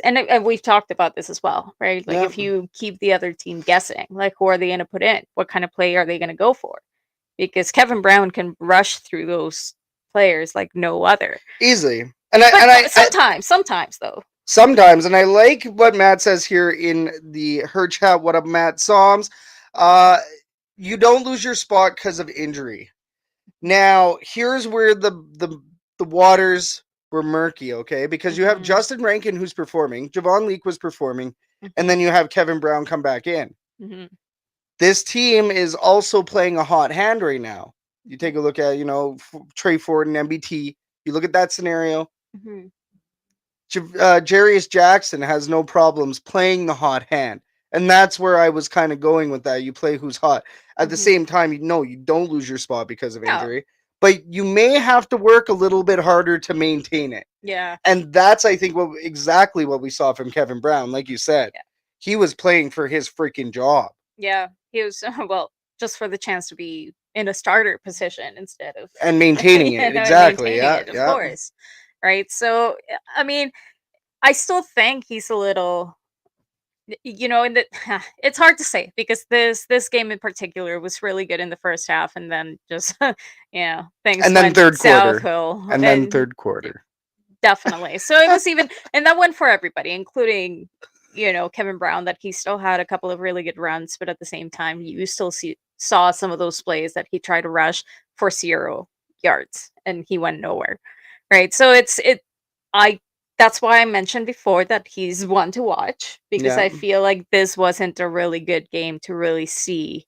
And we've talked about this as well, right? Like, if you keep the other team guessing, like, who are they going to put in? What kind of play are they going to go for? Because Kevin Brown can rush through those players like no other. Easily. Sometimes though. Sometimes, and I like what Matt says here in the Her Chat. What up, Matt Psalms? You don't lose your spot because of injury. Now, here's where the waters were murky, okay? Because you have Justin Rankin, who's performing, Javon Leake was performing, and then you have Kevin Brown come back in. Mm-hmm. This team is also playing a hot hand right now. You take a look at, Trey Ford and MBT. You look at that scenario. Mm-hmm. Jarius Jackson has no problems playing the hot hand. And that's where I was kind of going with that. You play who's hot. At the same time, you don't lose your spot because of injury. But you may have to work a little bit harder to maintain it. Yeah. And that's, I think, exactly what we saw from Kevin Brown. Like you said, he was playing for his freaking job. Yeah, he was, just for the chance to be in a starter position instead of... And maintaining it, exactly, of course. Right, so, I mean, I still think he's a little you know, in the it's hard to say because this game in particular was really good in the first half, and then just things And then went third quarter. southhill, And then third quarter. definitely. So it was even, and that went for everybody, including Kevin Brown. That he still had a couple of really good runs, but at the same time, you still saw some of those plays that he tried to rush for 0 yards, and he went nowhere. Right. So I that's why I mentioned before that he's one to watch, because Yeah. I feel like this wasn't a really good game to really see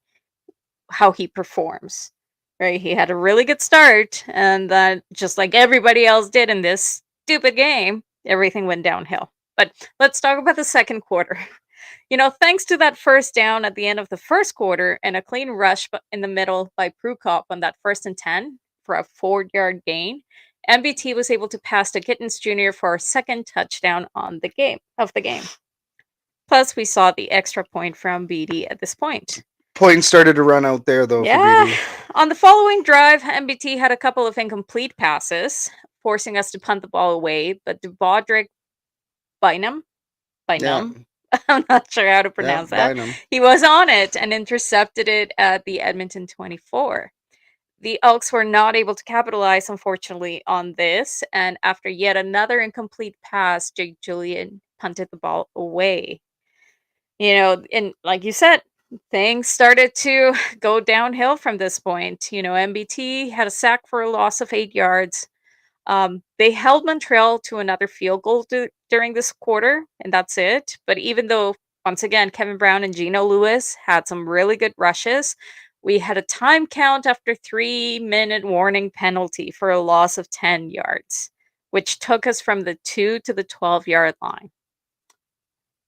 how he performs. Right? He had a really good start, and then just like everybody else did in this stupid game, everything went downhill. But let's talk about the second quarter. Thanks to that first down at the end of the first quarter and a clean rush in the middle by Prukop on that 1st and 10 for a 4-yard gain, MBT was able to pass to Kittens Jr. for a second touchdown on the game. Plus, we saw the extra point from BD at this point. Points started to run out there, though, for BD. On the following drive, MBT had a couple of incomplete passes, forcing us to punt the ball away, but Dubodrick Bynum? I'm not sure how to pronounce that. Bynum. He was on it and intercepted it at the Edmonton 24. The Elks were not able to capitalize, unfortunately, on this, and after yet another incomplete pass, Jake Julian punted the ball away. And like you said, things started to go downhill from this point. MBT had a sack for a loss of 8 yards. They held Montreal to another field goal during this quarter, and that's it. But even though, once again, Kevin Brown and Gino Lewis had some really good rushes, we had a time count after 3-minute warning penalty for a loss of 10 yards, which took us from the 2 to the 12-yard line.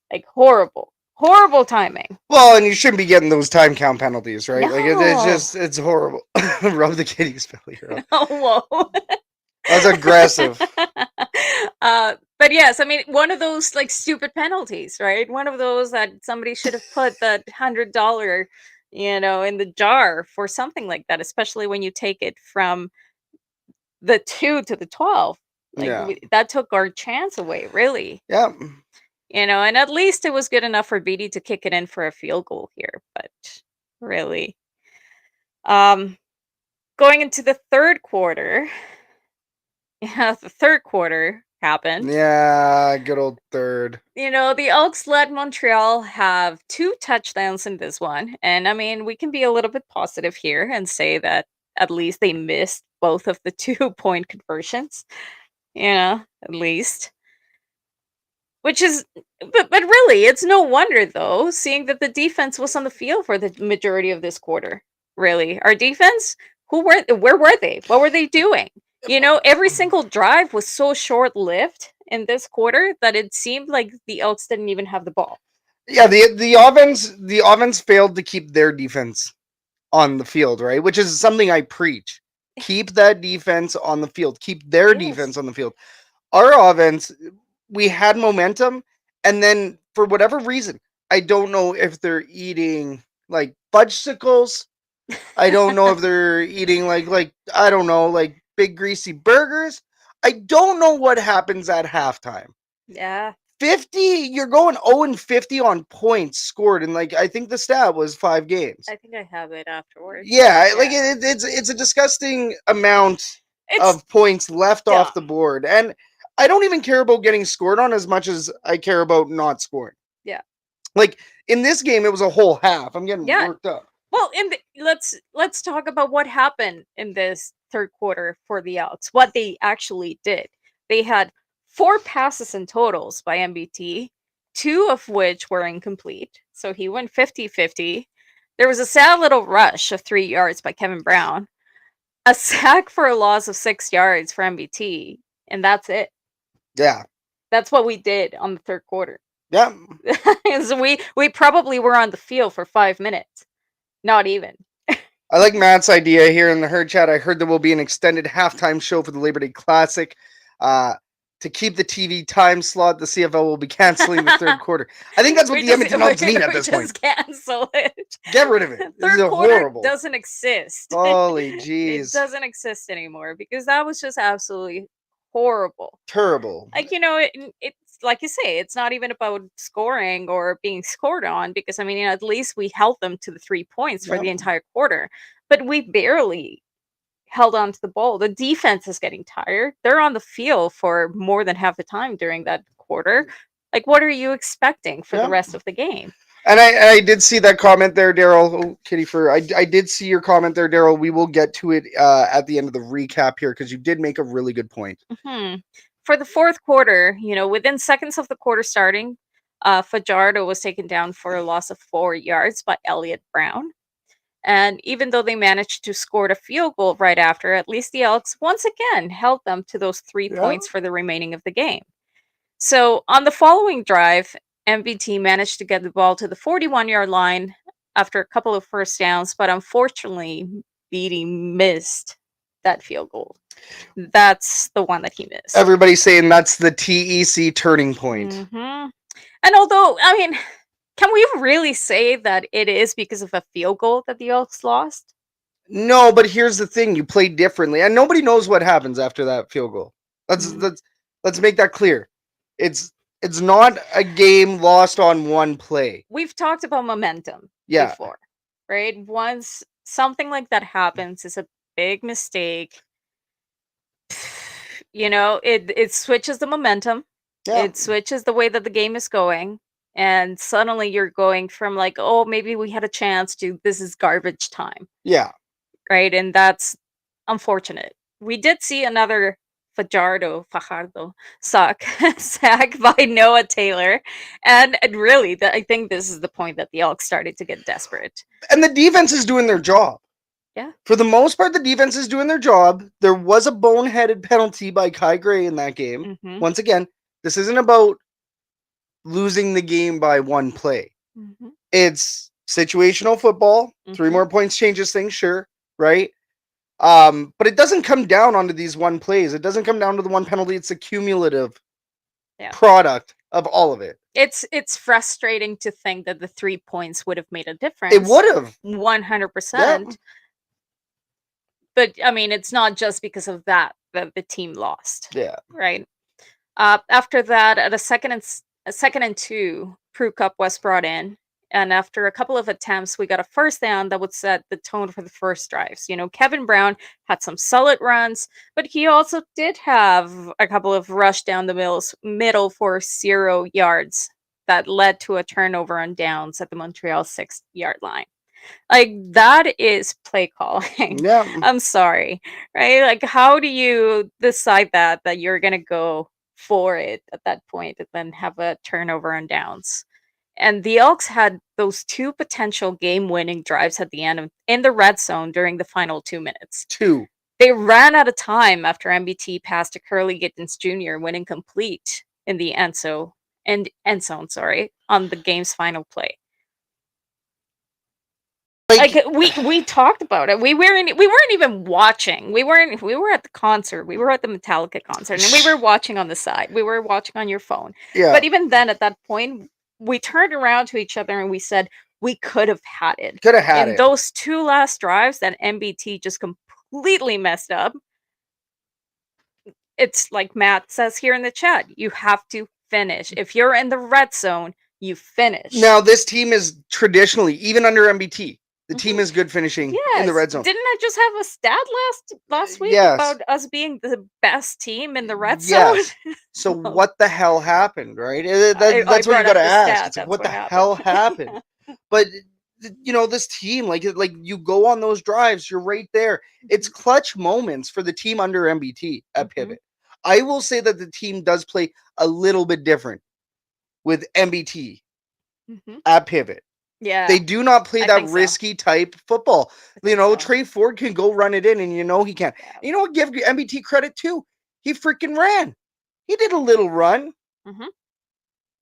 Like, horrible timing. Well, and you shouldn't be getting those time count penalties, right? No. Like, it's horrible. Rub the kitty's belly. Oh, whoa. That's aggressive. But yes, I mean, one of those like stupid penalties, right? One of those that somebody should have put that $100, in the jar for something like that, especially when you take it from the 2 to the 12. That took our chance away, really. Yeah. And at least it was good enough for BD to kick it in for a field goal here, but really. Going into the third quarter, the third quarter happened. Yeah, good old third. The Elks let Montreal have 2 touchdowns in this one. And I mean, we can be a little bit positive here and say that at least they missed both of the 2-point conversions. At least. Which is, but really, it's no wonder, though, seeing that the defense was on the field for the majority of this quarter. Really. Our defense, where were they? What were they doing? Every single drive was so short-lived in this quarter that it seemed like the Elks didn't even have the ball. Yeah, the offense failed to keep their defense on the field, right? Which is something I preach. Keep that defense on the field. Keep their defense on the field. Our offense, we had momentum, and then for whatever reason, I don't know if they're eating like fudgesicles. I don't know if they're eating like I don't know, like big greasy burgers. I don't know what happens at halftime. Yeah. 50, you're going 0-50 on points scored, and I think the stat was 5 games. I think I have it afterwards. Yeah. Like it's a disgusting amount of points left off the board, and I don't even care about getting scored on as much as I care about not scoring. Yeah. Like in this game, it was a whole half. I'm getting worked up. Well, let's talk about what happened in this third quarter for the Elks. What they actually did. They had 4 passes in totals by MBT, 2 of which were incomplete. So he went 50-50. There was a sad little rush of 3 yards by Kevin Brown, a sack for a loss of 6 yards for MBT, and that's it. Yeah. That's what we did on the third quarter. Yeah. So we probably were on the field for 5 minutes. Not even. I like Matt's idea here in the herd chat. I heard there will be an extended halftime show for the Labor Day Classic. To keep the TV time slot, the CFL will be canceling the third quarter. I think that's what the Edmonton Elks mean at this point. Just cancel it. Get rid of it. This is horrible. Doesn't exist. Holy jeez. It doesn't exist anymore because that was just absolutely horrible. Terrible. Like, it's like you say, it's not even about scoring or being scored on, because I mean, at least we held them to the 3 points for the entire quarter, but we barely held on to the ball. The defense is getting tired. They're on the field for more than half the time during that quarter. Like, what are you expecting for the rest of the game? And I did see that comment there, Daryl. Oh, Kitty Fur. I did see your comment there, Daryl. We will get to it at the end of the recap here, because you did make a really good point. For the fourth quarter, within seconds of the quarter starting, Fajardo was taken down for a loss of 4 yards by Elliott Brown. And even though they managed to score a field goal right after, at least the Elks once again held them to those 3 points for the remaining of the game. So on the following drive, MBT managed to get the ball to the 41-yard line after a couple of first downs, but unfortunately, Beatty missed that field goal. That's the one that he missed. Everybody's saying that's the TEC turning point. And although, I mean, can we really say that it is because of a field goal that the Elks lost? No, but here's the thing: you play differently, and nobody knows what happens after that field goal. Let's make that clear. It's not a game lost on one play. We've talked about momentum before, right? Once something like that happens, it's a big mistake. It switches the momentum. It switches the way that the game is going. And suddenly you're going from like, oh, maybe we had a chance, to this is garbage time. Yeah. Right? And that's unfortunate. We did see another Fajardo sack by Noah Taylor. And really, I think this is the point that the Elks started to get desperate. And the defense is doing their job. Yeah. For the most part, the defense is doing their job. There was a boneheaded penalty by Kai Gray in that game. Once again, this isn't about losing the game by one play. It's situational football. 3 more points changes things, sure, right? But it doesn't come down onto these one plays. It doesn't come down to the one penalty. It's a cumulative product of all of it. It's frustrating to think that the 3 points would have made a difference. It would have 100%. But I mean, it's not just because of that the team lost. Yeah. Right. After that, at a second and 2, Prukop was brought in, and after a couple of attempts, we got a first down that would set the tone for the first drives. Kevin Brown had some solid runs, but he also did have a couple of rush down the middle for 0 yards that led to a turnover on downs at the Montreal 6-yard line. Like, that is play calling. Yeah. I'm sorry, right? Like, how do you decide that you're gonna go for it at that point and then have a turnover on downs? And the Elks had those 2 potential game-winning drives at the end in the red zone during the final 2 minutes. 2. They ran out of time after MBT passed to Curly Gittins Jr. when incomplete in the end zone, on the game's final play. Like we talked about it. We weren't even watching. We were at the concert. We were at the Metallica concert, and we were watching on the side. We were watching on your phone. Yeah. But even then, at that point, we turned around to each other and we said we could have had it. Could have had it. And those 2 last drives that MBT just completely messed up. It's like Matt says here in the chat. You have to finish. If you're in the red zone, you finish. Now, this team is traditionally, even under MBT, the team is good finishing in the red zone. Didn't I just have a stat last week about us being the best team in the red zone? So what the hell happened, right? That's what you got to ask. It's like, what the hell happened? But this team, like you go on those drives, you're right there. It's clutch moments for the team under MBT at pivot. I will say that the team does play a little bit different with MBT at pivot. Yeah. They do not play that risky type football. Trey Ford can go run it in, and he can. Yeah. You know what? Give MBT credit too. He freaking ran. He did a little run.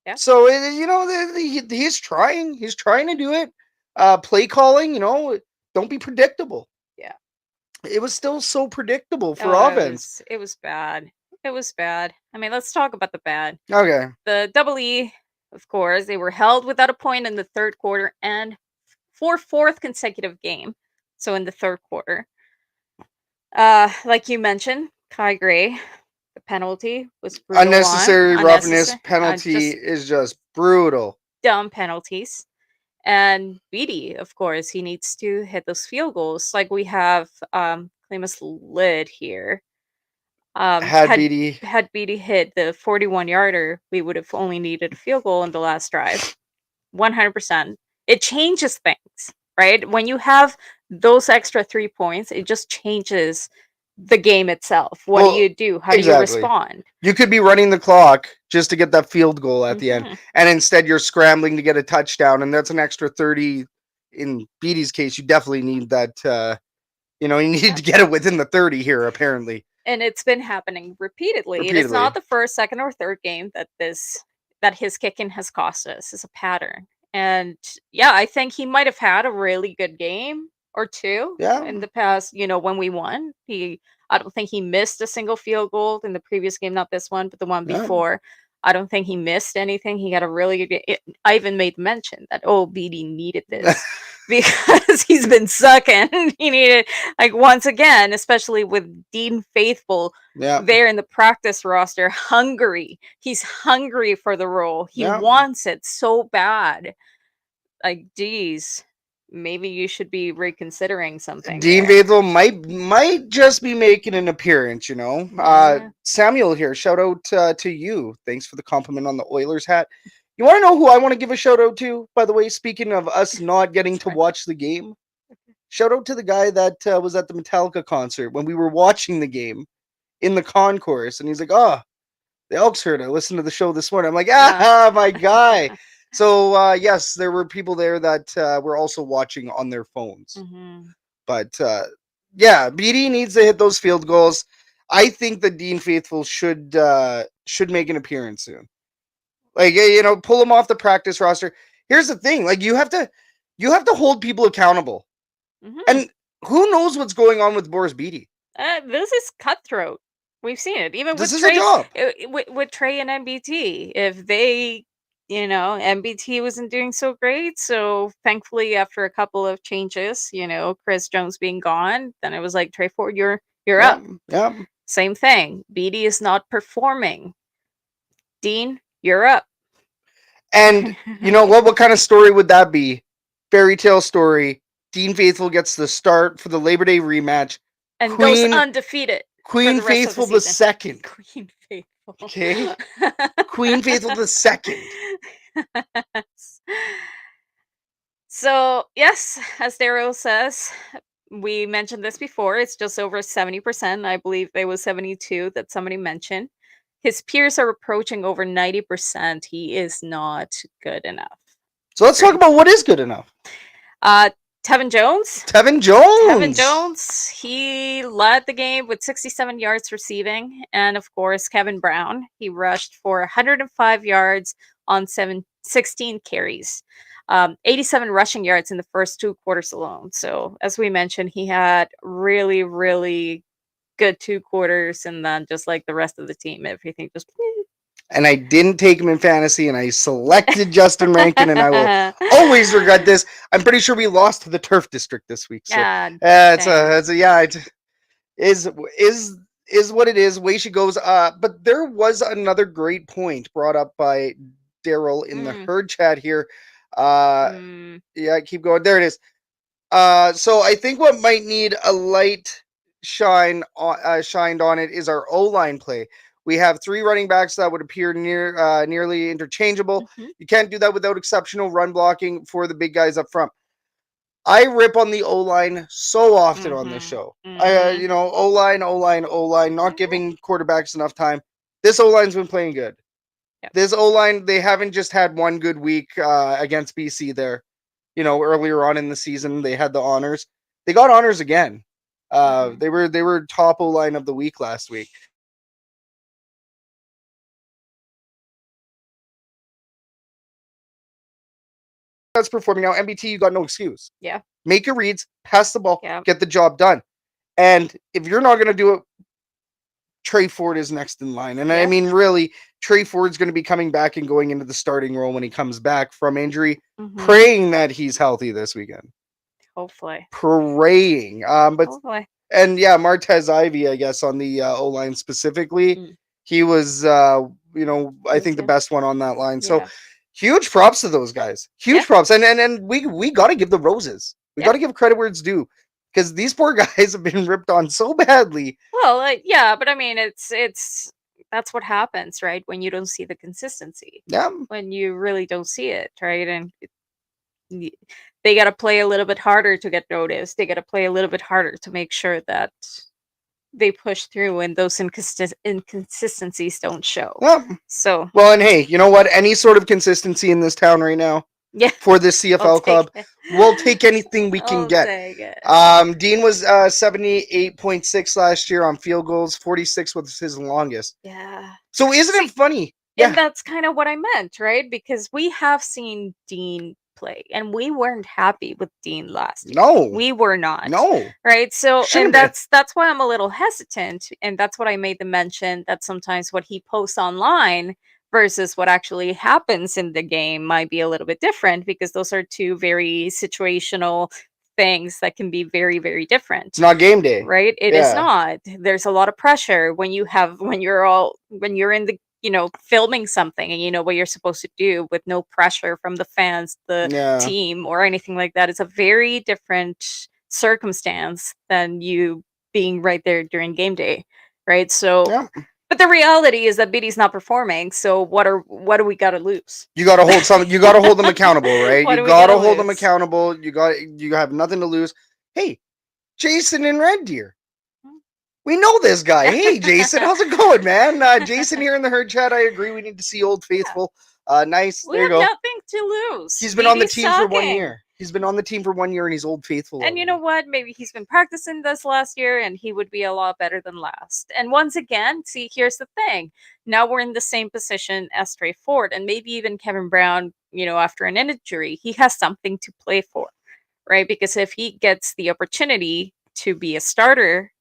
Yeah. So he's trying. He's trying to do it. Play calling. Don't be predictable. Yeah. It was still so predictable for offense. It was bad. It was bad. I mean, let's talk about the bad. Okay. The Double E. Of course, they were held without a point in the third quarter and for 4th consecutive game. So in the third quarter, like you mentioned, Kai Gray The penalty was brutal. Unnecessary roughness penalty is just brutal. Dumb penalties. And Beatty, of course, he needs to hit those field goals. Like we have Clemus Lid here. Had Beatty hit the 41-yarder, we would have only needed a field goal in the last drive. 100%. It changes things, right? When you have those extra 3 points, it just changes the game itself. What do you do? How do you respond? You could be running the clock just to get that field goal at the end, and instead you're scrambling to get a touchdown, and that's an extra 30. In Beatty's case, you definitely need that. You need to get it within the 30 here, apparently. And it's been happening repeatedly. It's not the first, second, or third game that his kicking has cost us. It's a pattern. And yeah, I think he might have had a really good game or two in the past, when we won. I don't think he missed a single field goal in the previous game, not this one, but the one before. I don't think he missed anything. He got a really good game. I even made mention that, BD needed this because he's been sucking. He needed, once again, especially with Dean Faithful there in the practice roster, hungry. He's hungry for the role. He wants it so bad. Geez, maybe you should be reconsidering something. Dean Faithful might just be making an appearance, Samuel here, shout out to you. Thanks for the compliment on the Oilers hat. You want to know who I want to give a shout out to, by the way, speaking of us not getting to watch the game? Shout out to the guy that was at the Metallica concert when we were watching the game in the concourse, and he's like, the Elks heard. I listened to the show this morning. I'm like, my guy. So, yes, there were people there that were also watching on their phones. But, BD needs to hit those field goals. I think that Dean Faithful should make an appearance soon. Pull him off the practice roster. Here's the thing. You have to hold people accountable. And who knows what's going on with Boris Beatty? This is cutthroat. We've seen it. Even this with is Trey, a job. With Trey and MBT. If they... MBT wasn't doing so great. So thankfully, after a couple of changes, Chris Jones being gone, then it was like, Trey Ford, you're up. Yeah. Same thing. BD is not performing. Dean, you're up. And what kind of story would that be? Fairy tale story. Dean Faithful gets the start for the Labor Day rematch. And goes undefeated. Queen Faithful the second. Queen Faithful. Okay. Queen Faithful the second. So, yes, as Daryl says, we mentioned this before. It's just over 70%. I believe it was 72 that somebody mentioned. His peers are approaching over 90%. He is not good enough. So let's talk about what is good enough. Tevin Jones. Tevin Jones. He led the game with 67 yards receiving. And of course, Kevin Brown. He rushed for 105 yards on 16 carries. 87 rushing yards in the first 2 quarters alone. So as we mentioned, he had really, really good 2 quarters. And then just like the rest of the team, everything just... And I didn't take him in fantasy, and I selected Justin Rankin, and I will always regret this. I'm pretty sure we lost to the Turf District this week. So it is what it is. Way she goes. But there was another great point brought up by Daryl in the herd chat here. Keep going. There it is. So I think what might need a light shined on it is our O-line play. We have 3 running backs that would appear nearly interchangeable. You can't do that without exceptional run blocking for the big guys up front. I rip on the O-line so often on this show. O-line, not giving quarterbacks enough time. This O-line's been playing good. Yep. This O-line, they haven't just had one good week against BC there. Earlier on in the season, they had the honors. They got honors again. They were top O-line of the week last week. That's performing now. MBT, you got no excuse. Yeah. Make your reads, pass the ball, get the job done. And if you're not going to do it, Trey Ford is next in line. And I mean, really, Trey Ford's going to be coming back and going into the starting role when he comes back from injury, praying that he's healthy this weekend. Hopefully. Praying. But hopefully. And yeah, Martez Ivy, I guess, on the O-line specifically, he was, I think the best one on that line. So huge props to those guys. Huge props. And we got to give the roses. We got to give credit where it's due, because these poor guys have been ripped on so badly. Well, but I mean, it's that's what happens, right? When you don't see the consistency. Yeah. When you really don't see it, right? And they got to play a little bit harder to get noticed. They got to play a little bit harder to make sure that they push through and those inconsistencies don't show. Yeah. So, well, and hey, you know what? Any sort of consistency in this town right now, for this CFL club, we'll take anything we can get. Dean was 78.6 last year on field goals. 46 was his longest. Yeah. So isn't it funny? And that's kind of what I meant, right? Because we have seen Dean play, and we weren't happy with Dean last year. No, we were not. No, right? So, and that's why I'm a little hesitant, and that's what I made the mention that sometimes what he posts online versus what actually happens in the game might be a little bit different, because those are two very situational things that can be very, very different. It's not game day, right? It is not. There's a lot of pressure when you're in the filming something and you know what you're supposed to do with no pressure from the fans, the team, or anything like that. It's a very different circumstance than you being right there during game day, right? So, but the reality is that BD's not performing. So what do we got to lose? You got to hold You got to hold them accountable, right? You got to hold them accountable. You have nothing to lose. Hey, Jason in Red Deer. We know this guy. Hey, Jason, how's it going, man? Jason here in the herd chat. I agree. We need to see Old Faithful. Nice. We there you have go. Nothing to lose. He's been on the team for 1 year. He's been on the team for 1 year, and he's Old Faithful. And you know what? Maybe he's been practicing this last year, and he would be a lot better than last. And once again, see, here's the thing. Now we're in the same position as Trey Ford, and maybe even Kevin Brown, after an injury, he has something to play for, right? Because if he gets the opportunity to be a starter,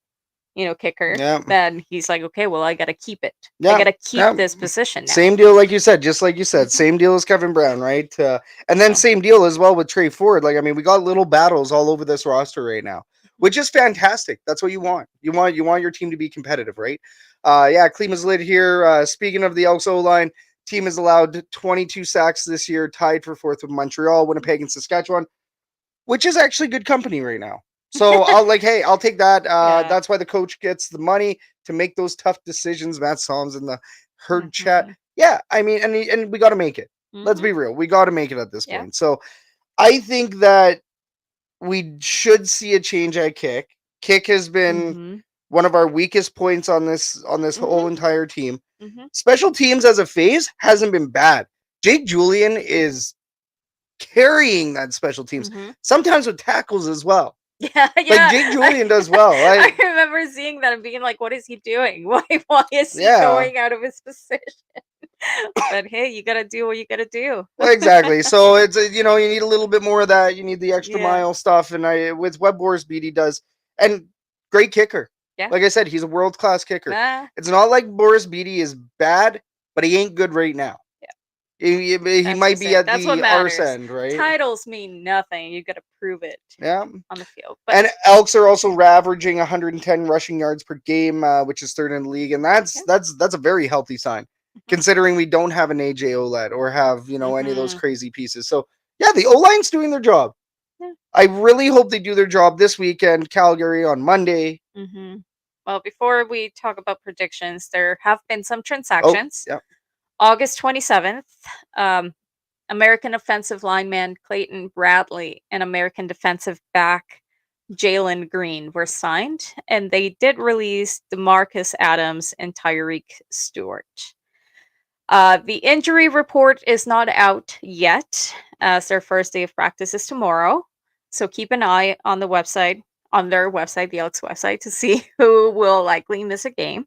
kicker, then he's like, okay, well, I got to keep it. I got to keep this position now. Same deal, like you said, just like you said, same deal as Kevin Brown, right? And then same deal as well with Trey Ford. Like, I mean, we got little battles all over this roster right now, which is fantastic. That's what you want. You want your team to be competitive, right? Klima's lit here. Speaking of the Elks O-line, team has allowed 22 sacks this year, tied for fourth with Montreal, Winnipeg, and Saskatchewan, which is actually good company right now. So I'll take that. That's why the coach gets the money to make those tough decisions. Matt Psalms in the herd chat. Yeah, I mean, and we got to make it. Let's be real. We got to make it at this point. So I think that we should see a change at kick. Kick has been one of our weakest points on this whole entire team. Special teams as a phase hasn't been bad. Jake Julian is carrying that special teams, sometimes with tackles as well. Yeah. Like Jake Julian does well. I remember seeing that and being like, what is he doing? Why is he going out of his position? But hey, you got to do what you got to do. Well, exactly. So it's, you need a little bit more of that. You need the extra mile stuff. And with Webb Boris Beatty does, and great kicker. Yeah. Like I said, he's a world-class kicker. It's not like Boris Beatty is bad, but he ain't good right now. He might be at the arse end, right? Titles mean nothing. You got to prove it on the field. But and Elks are also averaging 110 rushing yards per game, which is third in the league. And that's a very healthy sign, considering we don't have an AJ Ouellette or have, any of those crazy pieces. So, the O-line's doing their job. Yeah. I really hope they do their job this weekend, Calgary on Monday. Well, before we talk about predictions, there have been some transactions. August 27th, American offensive lineman Clayton Bradley and American defensive back Jalen Green were signed, and they did release DeMarcus Adams and Tyreek Stewart. The injury report is not out yet, as their first day of practice is tomorrow. So keep an eye on their website, the Elks website, to see who will likely miss a game.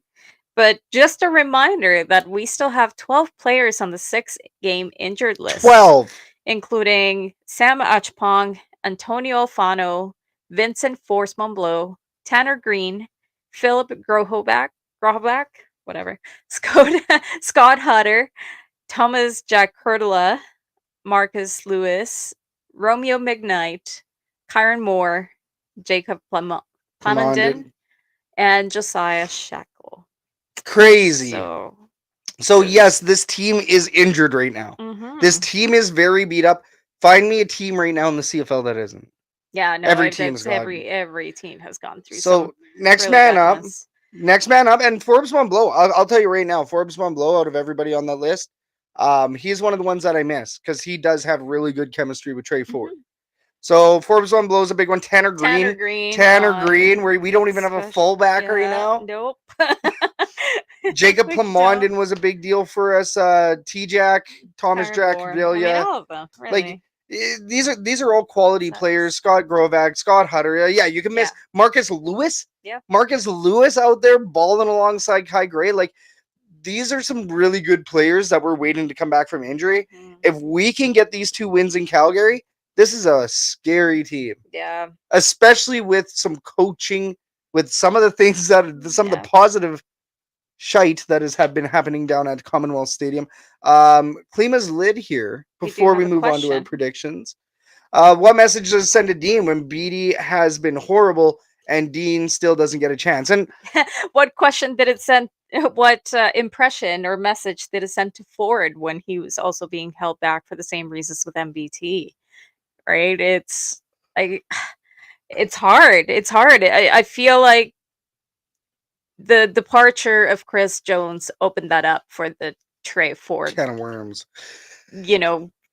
But just a reminder that we still have 12 players on the 6-game injured list. 12! Including Sam Achpong, Antonio Alfano, Vincent Force-Monbleau, Tanner Green, Philip Grohoback, whatever, Scott Hutter, Thomas Jack Kurtula, Marcus Lewis, Romeo McKnight, Kyron Moore, Jacob Pamondon, and Josiah Shackle. Crazy. So good. yes, this team is injured right now. This team is very beat up. Find me a team right now in the CFL that isn't. Yeah, no, Every team has every team has gone through. So next really man up, badness. next man up, and Forbes Monblow. I'll tell you right now, Forbes Monblow, out of everybody on that list, he's one of the ones that I miss because he does have really good chemistry with Trey Ford. So Forbes Monblow is a big one. Tanner Green, where we don't even have a fullback right now. Nope. Jacob Plamondon was a big deal for us. T-Jack, Thomas Jack Vilia. All of them, really. Like these are all quality players. Scott Grovak, Scott Hutter. Yeah, you can miss Marcus Lewis. Yeah. Marcus Lewis out there balling alongside Kai Gray. Like, these are some really good players that we're waiting to come back from injury. If we can get these 2 wins in Calgary, this is a scary team. Yeah. Especially with some coaching, with some of the things that some of the positive shite that have been happening down at Commonwealth Stadium. Klima's lid here before we move on to our predictions. What message does it send to Dean when Beatty has been horrible and Dean still doesn't get a chance? And what question did it send? What impression or message did it send to Ford when he was also being held back for the same reasons with MBT? Right? It's like, it's hard. It's hard. I feel like the departure of Chris Jones opened that up for the Trey Ford kind of worms,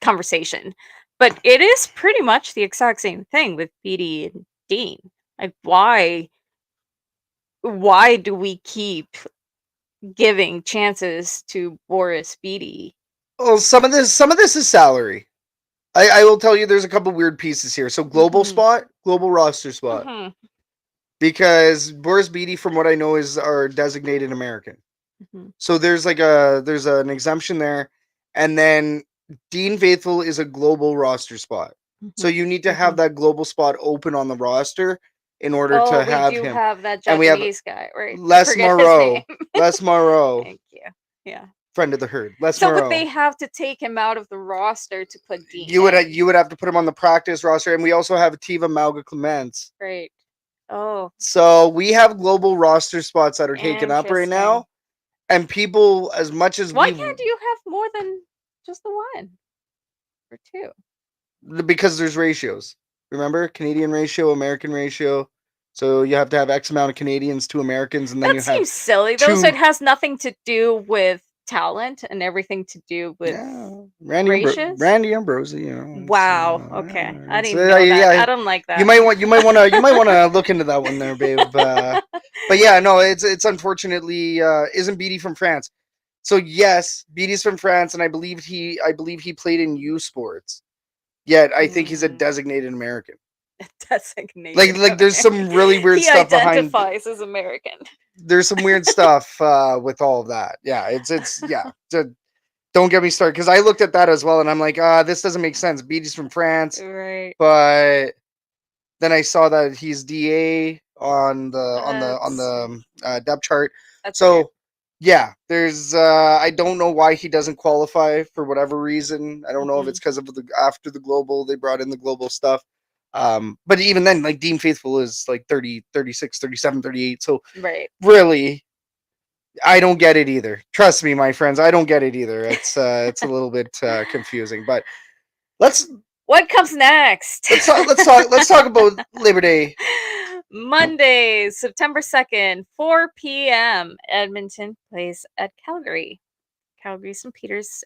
conversation. But it is pretty much the exact same thing with Beatty and Dean. Like, why do we keep giving chances to Boris Beatty? Well, some of this is salary. I will tell you, there's a couple weird pieces here. So global roster spot. Because Boris Beatty, from what I know, is our designated American. So there's an exemption there. And then Dean Faithful is a global roster spot. So you need to have that global spot open on the roster in order to have him. Have that Japanese and we have guy, right? Les Moreau. Les Moreau. Thank you. Yeah. Friend of the herd. Les Moreau. But they have to take him out of the roster to put Dean. You would have to put him on the practice roster, and we also have Tiva Malga Clements. Right. Oh. So we have global roster spots that are taken up right now, and people, as much as why can't you have more than just the one or two? Because there's ratios. Remember, Canadian ratio, American ratio. So you have to have X amount of Canadians to Americans, and then that seems silly. Though it has nothing to do with talent and everything to do with Randy Ambrosi. Wow. Okay, I didn't know that. I don't like that. You might want to look into that one there, babe. But yeah, no, it's unfortunately isn't Beatty from France. So yes, Beatty's from France, and I believe he played in U Sports. Yet I think he's a designated American. Designated. Like there's some really weird stuff behind. He identifies as American. There's some weird stuff with all of that. Yeah, it's yeah. Don't get me started, because I looked at that as well, and I'm like, this doesn't make sense. Beatty's from France, right? But then I saw that he's DA on the depth chart. So weird. Yeah, there's I don't know why he doesn't qualify for whatever reason. I don't know if it's because of after the global they brought in the global stuff. But even then, like, Dean Faithful is like 30, 36, 37, 38. So really, I don't get it either. Trust me, my friends, I don't get it either. It's a little bit confusing. But what comes next? Let's talk about Labor Day. Monday, September 2nd, 4 p.m. Edmonton plays at Calgary. Calgary Stampeders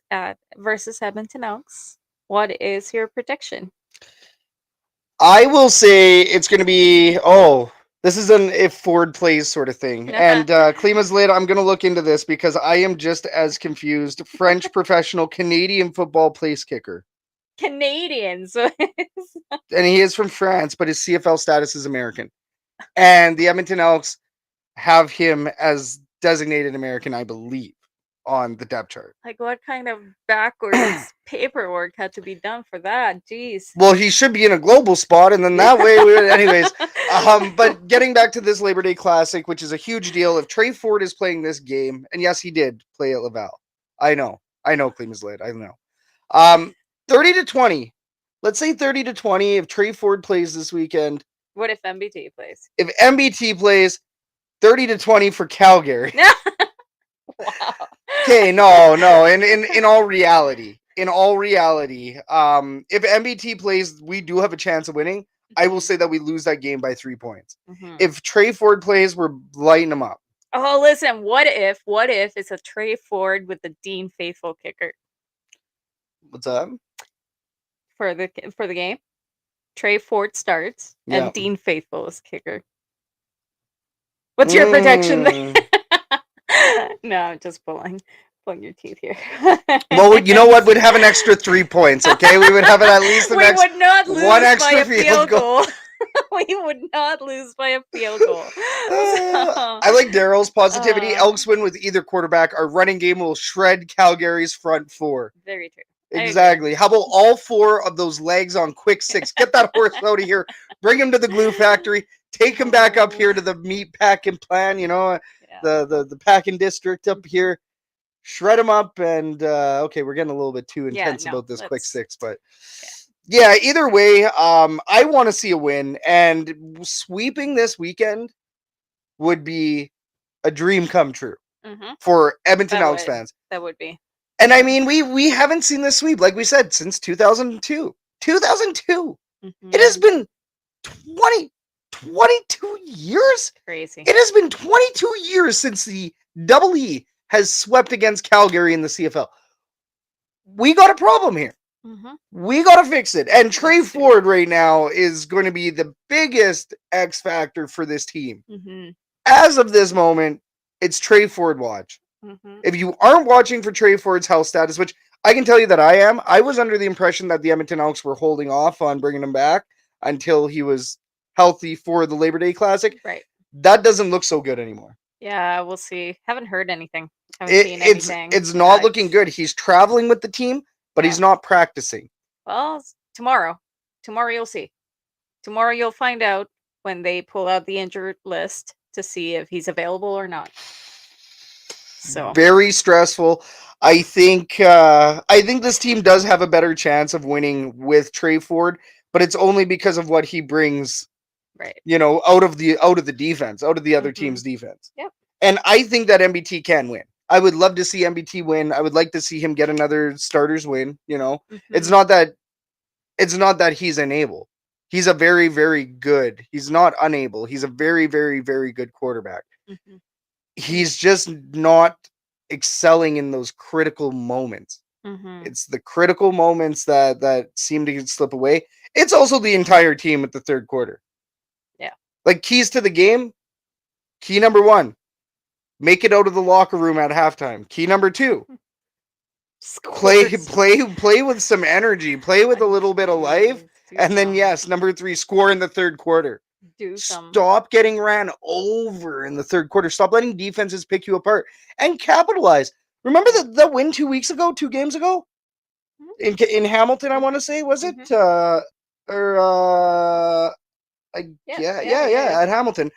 versus Edmonton Elks. What is your prediction? I will say it's going to be, this is an if Ford plays sort of thing. And Klima's lid, I'm going to look into this because I am just as confused. French professional Canadian football place kicker. Canadians. And he is from France, but his CFL status is American. And the Edmonton Elks have him as designated American, I believe, on the depth chart. Like, what kind of backwards paperwork had to be done for that? Jeez. Well, he should be in a global spot, and then that way, anyways. But getting back to this Labor Day Classic, which is a huge deal. If Trey Ford is playing this game, and yes, he did play at Laval. I know, Klima's lid. I know. 30-20. Let's say 30-20. If Trey Ford plays this weekend, What if MBT plays? If MBT plays, 30-20 for Calgary. Wow. Okay, no. In all reality, if MBT plays, we do have a chance of winning. I will say that we lose that game by 3 points. Mm-hmm. If Trey Ford plays, we're lighting him up. Oh, listen. What if it's a Trey Ford with the Dean Faithful kicker What's up? for the game? Trey Ford starts and Dean Faithful is kicker. What's your prediction there? No, I'm just pulling your teeth here. Well, you know what? We'd have an extra 3 points, okay? We would have at least would not lose one by extra a field goal. We would not lose by a field goal. I like Daryl's positivity. Elks win with either quarterback. Our running game will shred Calgary's front four. Very true. Exactly. How about all 4 of those legs on quick 6? Get that horse out of here. Bring him to the glue factory. Take him back up here to the meat packing plan, the packing district up here. Shred him up, and okay, we're getting a little bit too intense about this quick 6, but yeah, either way, I want to see a win, and sweeping this weekend would be a dream come true for Edmonton Elks fans. That would be. And I mean, we haven't seen this sweep, like we said, since 2002. 2002. It has been 22 years? Crazy. It has been 22 years since the Double E has swept against Calgary in the CFL. We got a problem here. We got to fix it. And Trey Ford right now is going to be the biggest X factor for this team. As of this moment, it's Trey Ford watch. If you aren't watching for Trey Ford's health status, which I can tell you that I am, I was under the impression that the Edmonton Elks were holding off on bringing him back until he was healthy for the Labor Day Classic. Right. That doesn't look so good anymore. Yeah, we'll see. Haven't heard anything. Haven't seen anything. It's not looking good. He's traveling with the team, but he's not practicing. Well, tomorrow. Tomorrow you'll see. Tomorrow you'll find out when they pull out the injured list to see if he's available or not. So very stressful. I think this team does have a better chance of winning with Trey Ford, but it's only because of what he brings, right? Out of the defense, out of the other team's defense. Yep. And I think that MBT can win. I would love to see MBT win. I would like to see him get another starters win. It's not that he's unable. He's a very, very good. He's not unable. He's a very, very, very good quarterback. He's just not excelling in those critical moments. It's the critical moments that seem to slip away. It's also the entire team at the third quarter. Yeah. Like keys to the game. Key number 1, make it out of the locker room at halftime. Key number 2, play with some energy, play with a little bit of life. And then number 3, score in the third quarter. Stop getting ran over in the third quarter. Stop letting defenses pick you apart and capitalize. Remember the win 2 games ago? In Hamilton, I want to say, was it? At Hamilton.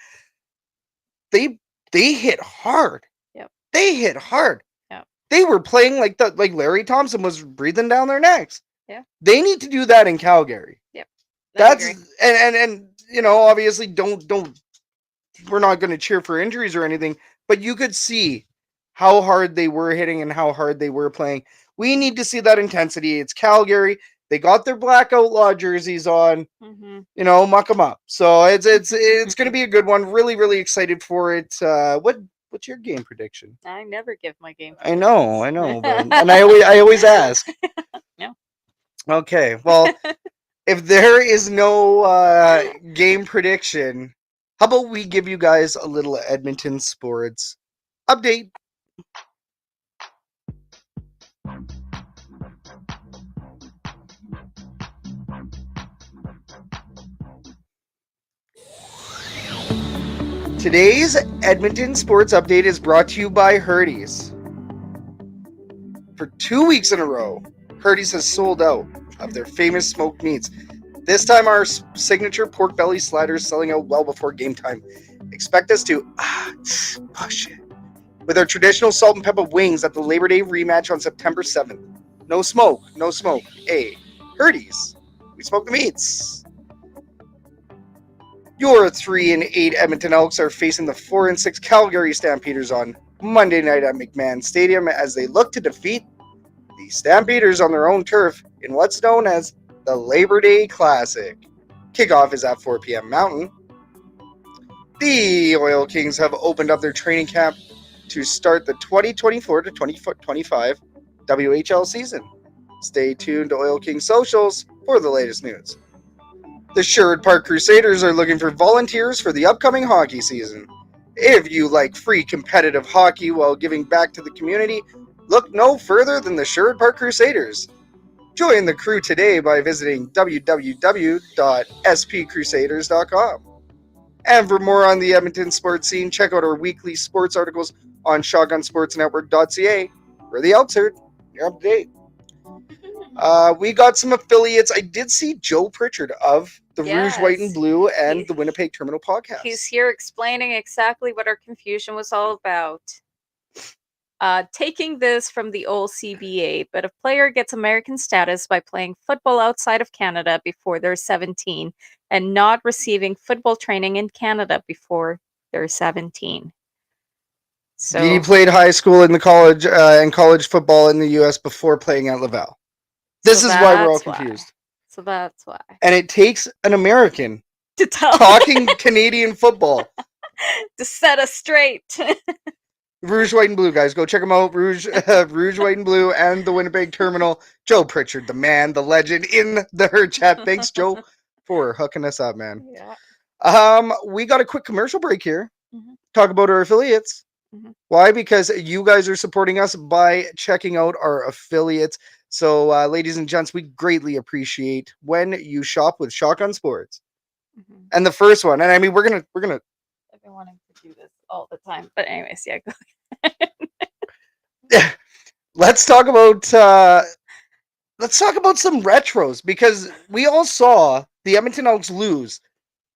They hit hard. Yep. They hit hard. Yep. They were playing like Larry Thompson was breathing down their necks. Yeah. They need to do that in Calgary. Yep. That's and obviously don't we're not going to cheer for injuries or anything, but you could see how hard they were hitting and how hard they were playing. We need to see that intensity. It's Calgary. They got their black outlaw jerseys on. Muck them up. So it's going to be a good one. Really, really excited for it. What's your game prediction? I never give my game prediction. I know, but, and I always ask. No. Okay, well, if there is no game prediction, how about we give you guys a little Edmonton sports update? Today's Edmonton Sports Update is brought to you by Herdy's. For 2 weeks in a row, Herdy's has sold out of their famous smoked meats. This time our signature pork belly slider is selling out well before game time. Expect us to push it with our traditional salt and pepper wings at the Labor Day rematch on September 7th. No smoke. Hey, Herdy's. We smoke the meats. Your 3-8 Edmonton Elks are facing the 4-6 Calgary Stampeders on Monday night at McMahon Stadium as they look to defeat the Stampeders on their own turf in what's known as the Labor Day Classic. Kickoff is at 4 p.m. Mountain. The Oil Kings have opened up their training camp to start the 2024 to 2025 WHL season. Stay tuned to Oil King socials for the latest news. The Sherwood Park Crusaders are looking for volunteers for the upcoming hockey season. If you like free competitive hockey while giving back to the community, look no further than the Sherwood Park Crusaders. Join the crew today by visiting www.spcrusaders.com. And for more on the Edmonton sports scene, check out our weekly sports articles on shotgunsportsnetwork.ca, where the Elks are. You're up to date. We got some affiliates. I did see Joe Pritchard of the Rouge, White, and Blue and the Winnipeg Terminal podcast. He's here explaining exactly what our confusion was all about. Taking this from the old CBA, but a player gets American status by playing football outside of Canada before they're 17 and not receiving football training in Canada before they're 17. So he played high school in the college and college football in the U.S. before playing at Laval. This is why we're all confused. So that's why. And it takes an American to tell talking Canadian football to set us straight. Rouge, White, and Blue, guys. Go check them out. Rouge, White, and Blue, and the Winnipeg Terminal. Joe Pritchard, the man, the legend, in the Herd Chat. Thanks, Joe, for hooking us up, man. Yeah. We got a quick commercial break here. Talk about our affiliates. Why? Because you guys are supporting us by checking out our affiliates. So, ladies and gents, we greatly appreciate when you shop with Shotgun Sports. And the first one, and I mean, we're gonna. I've been wanting to do this all the time, but anyways, yeah. Go ahead. Let's talk about some retros, because we all saw the Edmonton Elks lose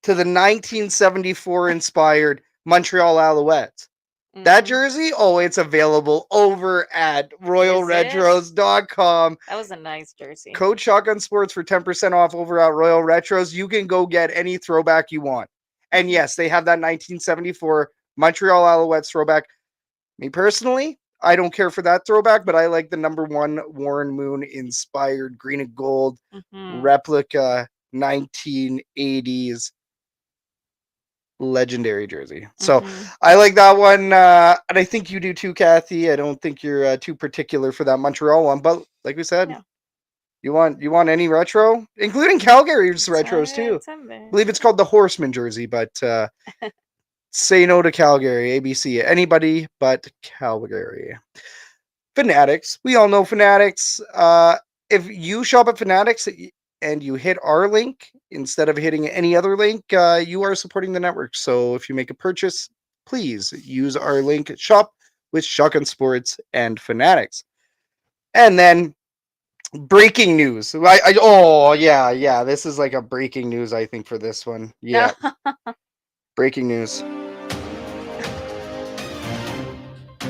to the 1974 inspired Montreal Alouettes. That jersey, it's available over at royalretros.com. That was a nice jersey. Code Shotgun Sports for 10% off over at Royal Retros. You can go get any throwback you want. And yes, they have that 1974 Montreal Alouettes throwback. Me personally, I don't care for that throwback, but I like the number 1 Warren Moon inspired green and gold replica 1980s legendary jersey. So I like that one, and I think you do too, Kathy. I don't think you're too particular for that Montreal one, but like we said, you want any retro, including Calgary's retros too. I believe it's called the Horseman jersey, but say no to Calgary. ABC, anybody but Calgary. Fanatics, we all know Fanatics. If you shop at Fanatics and you hit our link instead of hitting any other link, you are supporting the network. So if you make a purchase, please use our link, shop with Shotgun Sports and Fanatics. And then breaking news. This is like a breaking news, I think, for this one. Yeah. Breaking news.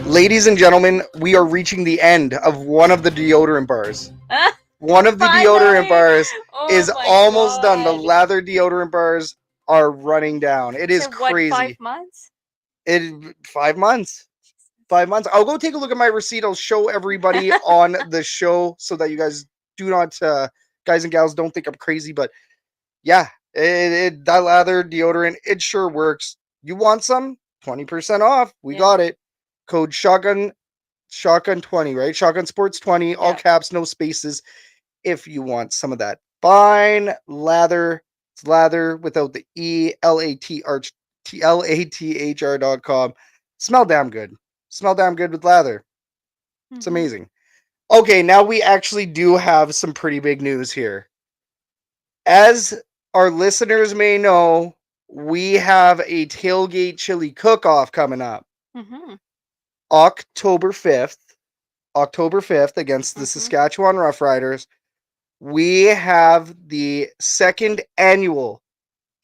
Ladies and gentlemen, we are reaching the end of one of the deodorant bars. One of the deodorant bars is almost done. The lather deodorant bars are running down. It is crazy. 5 months? 5 months. 5 months. I'll go take a look at my receipt. I'll show everybody on the show so that you guys do not, guys and gals, don't think I'm crazy. But yeah, that lather deodorant, it sure works. You want some? 20% off. We got it. Code Shotgun 20, right? Shotgun Sports 20, all caps, no spaces. If you want some of that fine lather, it's lather without the ELATHR.com. Smell damn good. Smell damn good with lather. It's amazing. Okay, now we actually do have some pretty big news here. As our listeners may know, we have a tailgate chili cook-off coming up. October 5th against the Saskatchewan Roughriders. We have the second annual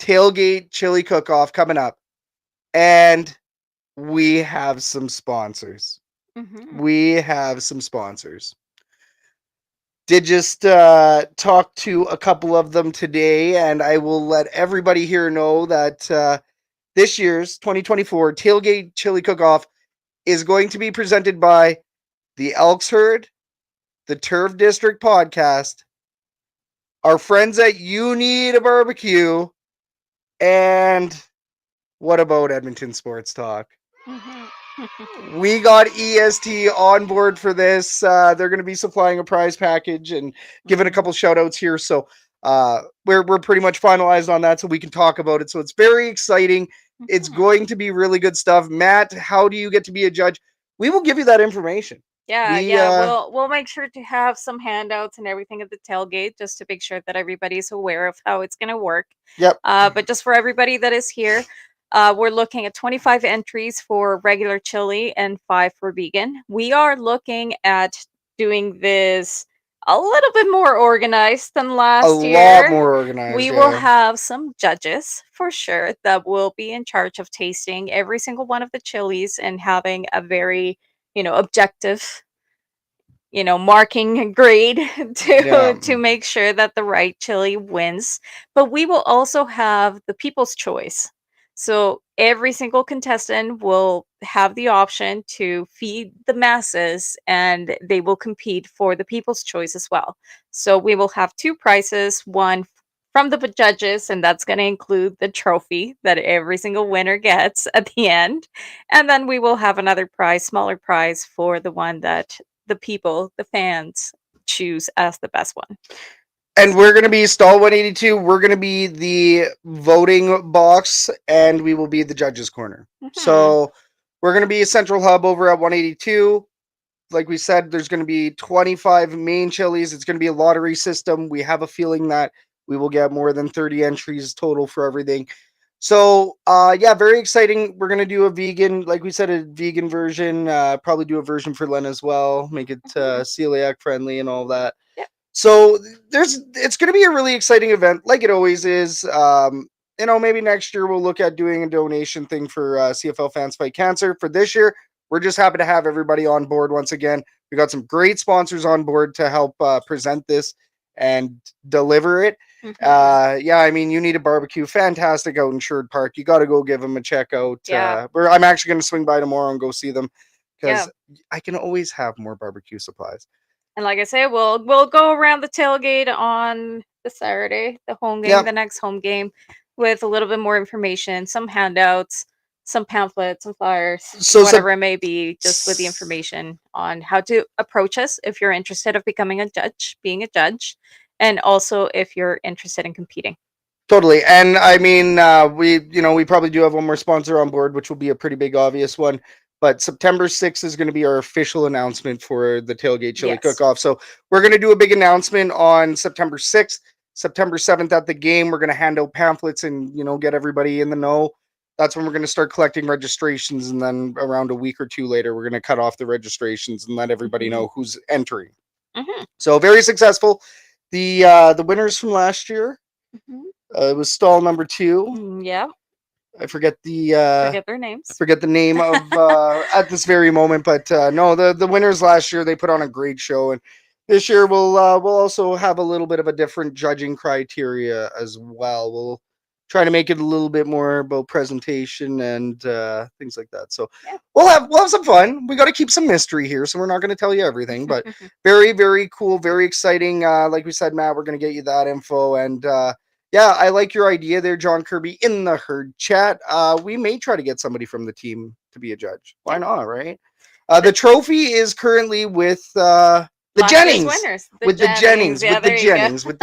tailgate chili cook-off coming up, and we have some sponsors. We have some sponsors. Did just talk to a couple of them today, and I will let everybody here know that this year's 2024 Tailgate Chili Cook-Off is going to be presented by the Elks Herd, the Turf District Podcast, our friends at You Need a Barbecue, and what about Edmonton Sports Talk? We got EST on board for this. They're going to be supplying a prize package and giving a couple shout outs here. So we're pretty much finalized on that so we can talk about it. So it's very exciting. It's going to be really good stuff. Matt, how do you get to be a judge? We will give you that information. We'll make sure to have some handouts and everything at the tailgate just to make sure that everybody's aware of how it's going to work. Yep. But just for everybody that is here, we're looking at 25 entries for regular chili and 5 for vegan. We are looking at doing this a little bit more organized than last year. A lot more organized. We will have some judges for sure that will be in charge of tasting every single one of the chilies and having a very objective, marking grade to make sure that the right chili wins. But we will also have the people's choice. So every single contestant will have the option to feed the masses, and they will compete for the people's choice as well. So we will have 2 prizes, one from the judges, and that's going to include the trophy that every single winner gets at the end. And then we will have another prize, smaller prize, for the one that the people, the fans, choose as the best one. And we're going to be Stall 182. We're going to be the voting box, and we will be the judges' corner. So we're going to be a central hub over at 182. Like we said, there's going to be 25 main chilies. It's going to be a lottery system. We have a feeling that we will get more than 30 entries total for everything. So, very exciting. We're going to do a vegan, like we said, a vegan version. Probably do a version for Len as well. Make it celiac friendly and all that. Yep. So it's going to be a really exciting event, like it always is. Maybe next year we'll look at doing a donation thing for CFL Fans Fight Cancer. For this year, we're just happy to have everybody on board once again. We got some great sponsors on board to help present this and deliver it. You Need a Barbecue, fantastic out in Sherwood Park. You got to go give them a check out. I'm actually going to swing by tomorrow and go see them because I can always have more barbecue supplies. And like I say, we'll go around the tailgate on the Saturday, the home game, the next home game, with a little bit more information, some handouts, some pamphlets, some flyers, whatever it may be, just with the information on how to approach us if you're interested of becoming a judge, being a judge, and also if you're interested in competing. Totally. And I mean, we probably do have one more sponsor on board, which will be a pretty big, obvious one. But September 6th is going to be our official announcement for the Tailgate Chili Cook-Off. So we're going to do a big announcement on September 6th. September 7th at the game, we're going to hand out pamphlets and, get everybody in the know. That's when we're going to start collecting registrations. And then around a week or 2 later, we're going to cut off the registrations and let everybody know who's entering. So very successful. The winners from last year, it was stall number 2. I forget their names. I forget the name of at this very moment, but the winners last year, they put on a great show, and this year we'll also have a little bit of a different judging criteria as well. We'll try to make it a little bit more about presentation and things like that. So we'll have some fun. We got to keep some mystery here, so we're not going to tell you everything, but very, very cool, very exciting. Like we said, Matt, we're going to get you that info, and I like your idea there, John Kirby, in the herd chat. We may try to get somebody from the team to be a judge. Why not, right? The trophy is currently with the Jennings. Winners, with the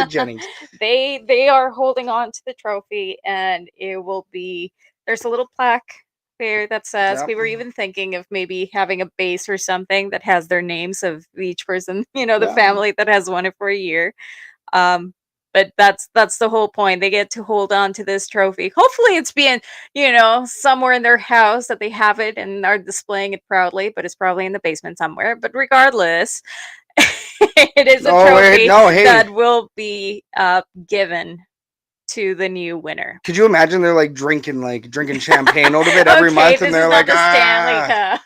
Jennings. They are holding on to the trophy, and it will be, there's a little plaque there that says, we were even thinking of maybe having a base or something that has their names of each person, the family that has won it for a year. But that's the whole point. They get to hold on to this trophy. Hopefully it's being, somewhere in their house that they have it and are displaying it proudly, but it's probably in the basement somewhere. But regardless, it is a trophy that will be given to the new winner. Could you imagine they're drinking champagne out of it every month, and they're like, Stanley Cup.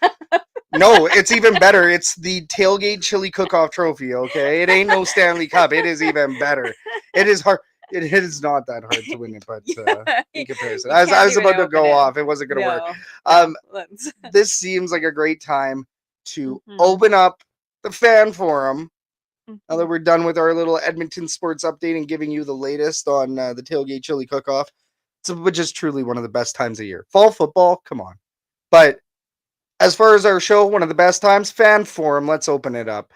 No, it's even better. It's the tailgate chili cook-off trophy. Okay, it ain't no Stanley Cup. It is even better. It is hard. It is not that hard to win it, but in comparison, I was about to go off. It wasn't going to work. This seems like a great time to open up the fan forum. Now that we're done with our little Edmonton sports update and giving you the latest on the tailgate chili cook-off, which is truly one of the best times of year. Fall football, come on. But as far as our show, one of the best times, fan forum, let's open it up.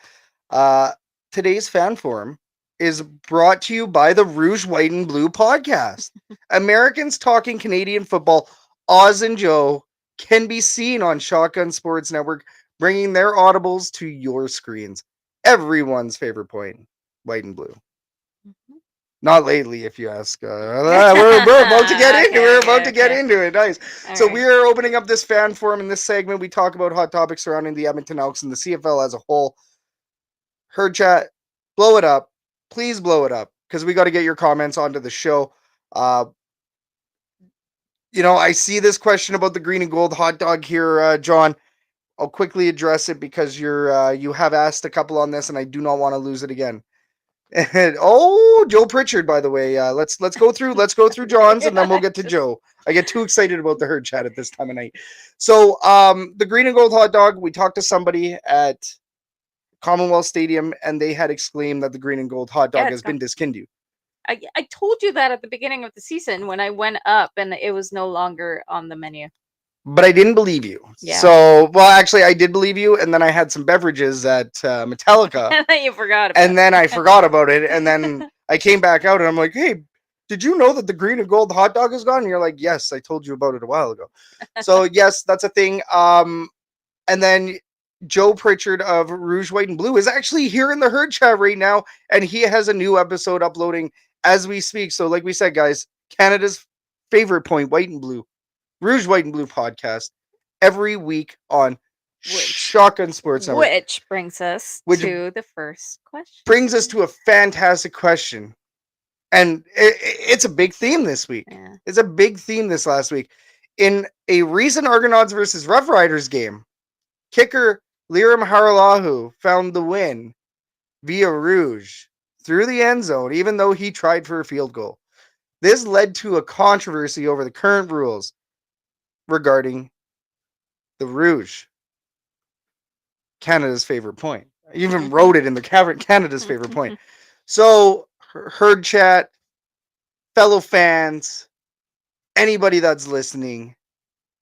Today's fan forum is brought to you by the Rouge, White, and Blue podcast. Americans talking Canadian football, Oz and Joe, can be seen on Shotgun Sports Network, bringing their audibles to your screens. Everyone's favorite point, white and blue. Not lately, if you ask. We're about to get into it. We're about to get into it. Nice. So we are opening up this fan forum. In this segment, we talk about hot topics surrounding the Edmonton Elks and the CFL as a whole. Herd chat, blow it up. Please blow it up, because we got to get your comments onto the show. I see this question about the green and gold hot dog here, John. I'll quickly address it because you have asked a couple on this, and I do not want to lose it again. And, Joe Pritchard, by the way. Let's go through John's, and then we'll get to Joe. I get too excited about the herd chat at this time of night. So the green and gold hot dog. We talked to somebody at Commonwealth Stadium, and they had exclaimed that the green and gold hot dog has been discontinued. I told you that at the beginning of the season when I went up, and it was no longer on the menu. But I didn't believe you. Yeah. So, actually, I did believe you, and then I had some beverages at Metallica. And then you forgot about it. And then I forgot about it, and then I came back out, and I'm like, hey, did you know that the green and gold hot dog is gone? And you're like, yes, I told you about it a while ago. So, yes, that's a thing. And then Joe Pritchard of Rouge, White, and Blue is actually here in the herd chat right now, and he has a new episode uploading as we speak. So, like we said, guys, Canada's favorite point, White and Blue. Rouge, White, and Blue podcast every week on Shotgun Sports Network. Which brings us to the first question. Brings us to a fantastic question. And it's a big theme this week. Yeah. It's a big theme this last week. In a recent Argonauts versus Rough Riders game, kicker Liram Haralahu found the win via Rouge through the end zone, even though he tried for a field goal. This led to a controversy over the current rules regarding the Rouge, Canada's favorite point. I even wrote it in the Canada's favorite point. So, herd chat, fellow fans, anybody that's listening,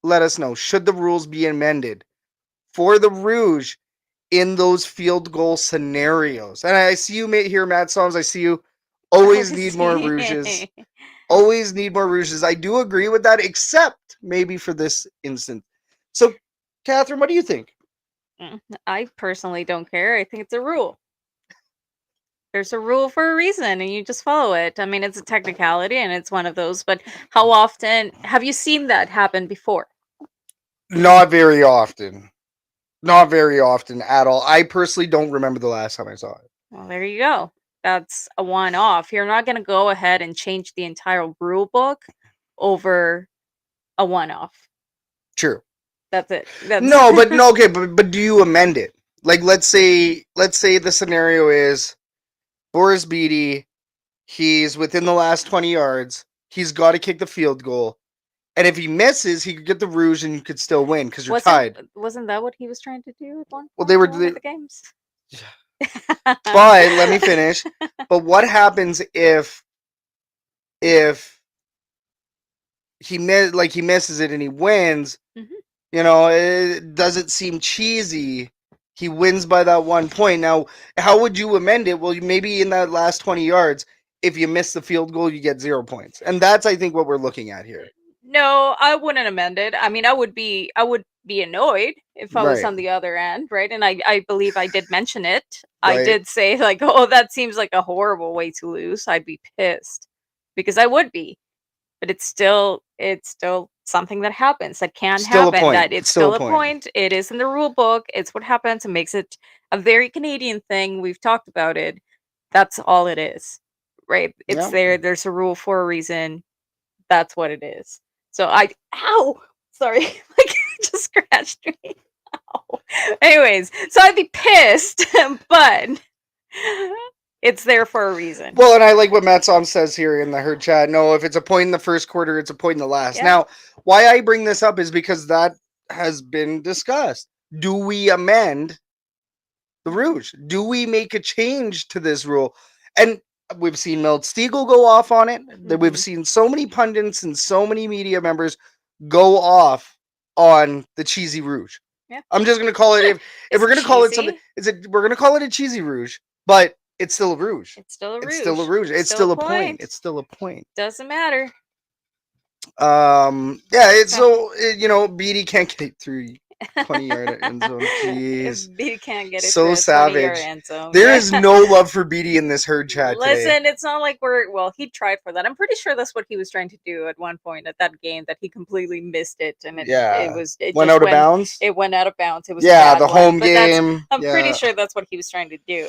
let us know. Should the rules be amended for the Rouge in those field goal scenarios? And I see you here, Matt Psalms. I see you. Always need more Rouges. Always need more Rouges. I do agree with that, except maybe for this instance. So, Catherine, what do you think? I personally don't care. I think it's a rule. There's a rule for a reason, and you just follow it. I mean, it's a technicality, and it's one of those. But how often have you seen that happen before? Not very often. Not very often at all. I personally don't remember the last time I saw it. Well, there you go. That's a one-off. You're not going to go ahead and change the entire rule book over a one-off. True. That's it. But do you amend it? Like, let's say the scenario is Boris Beatty, he's within the last 20 yards. He's got to kick the field goal. And if he misses, he could get the Rouge and you could still win because you're tied. Wasn't that what he was trying to do at one point? Well, they were the games. But let me finish. But what happens if he misses it and he wins? Mm-hmm. Does it seem cheesy? He wins by that 1 point. Now, how would you amend it? Well, maybe in that last 20 yards, if you miss the field goal, you get 0 points. And that's, I think, what we're looking at here. No, I wouldn't amend it. I mean, I would be annoyed if I was on the other end, right? And I believe I did mention it. Right. I did say, like, oh, that seems like a horrible way to lose. I'd be pissed because I would be. But it's still something that happens. That can happen. That it's still a point. It is in the rule book. It's what happens. It makes it a very Canadian thing. We've talked about it. That's all it is, right? It's there. There's a rule for a reason. That's what it is. So sorry, like it just scratched me. Anyways, so I'd be pissed, but it's there for a reason. Well, and I like what Matt Som says here in the herd chat. No, if it's a point in the first quarter, it's a point in the last. Yeah. Now, why I bring this up is because that has been discussed. Do we amend the Rouge? Do we make a change to this rule? And we've seen Milt Stiegel go off on it. We've seen so many pundits and so many media members go off on the cheesy Rouge. Yeah. I'm just gonna call it if we're gonna call it something. We're gonna call it a cheesy Rouge, but it's still a Rouge. It's still a Rouge. It's still a Rouge. It's still a point. It's still a point. Doesn't matter. Yeah. It's so Beatty can't get it through 20-yard end zone. Jeez. Beatty can't get it. So savage. End zone. There is no love for Beatty in this herd chat. Listen, it's not like he tried for that. I'm pretty sure that's what he was trying to do at one point at that game, that he completely missed it, and it went out of bounds. It went out of bounds. It was the home game. I'm pretty sure that's what he was trying to do.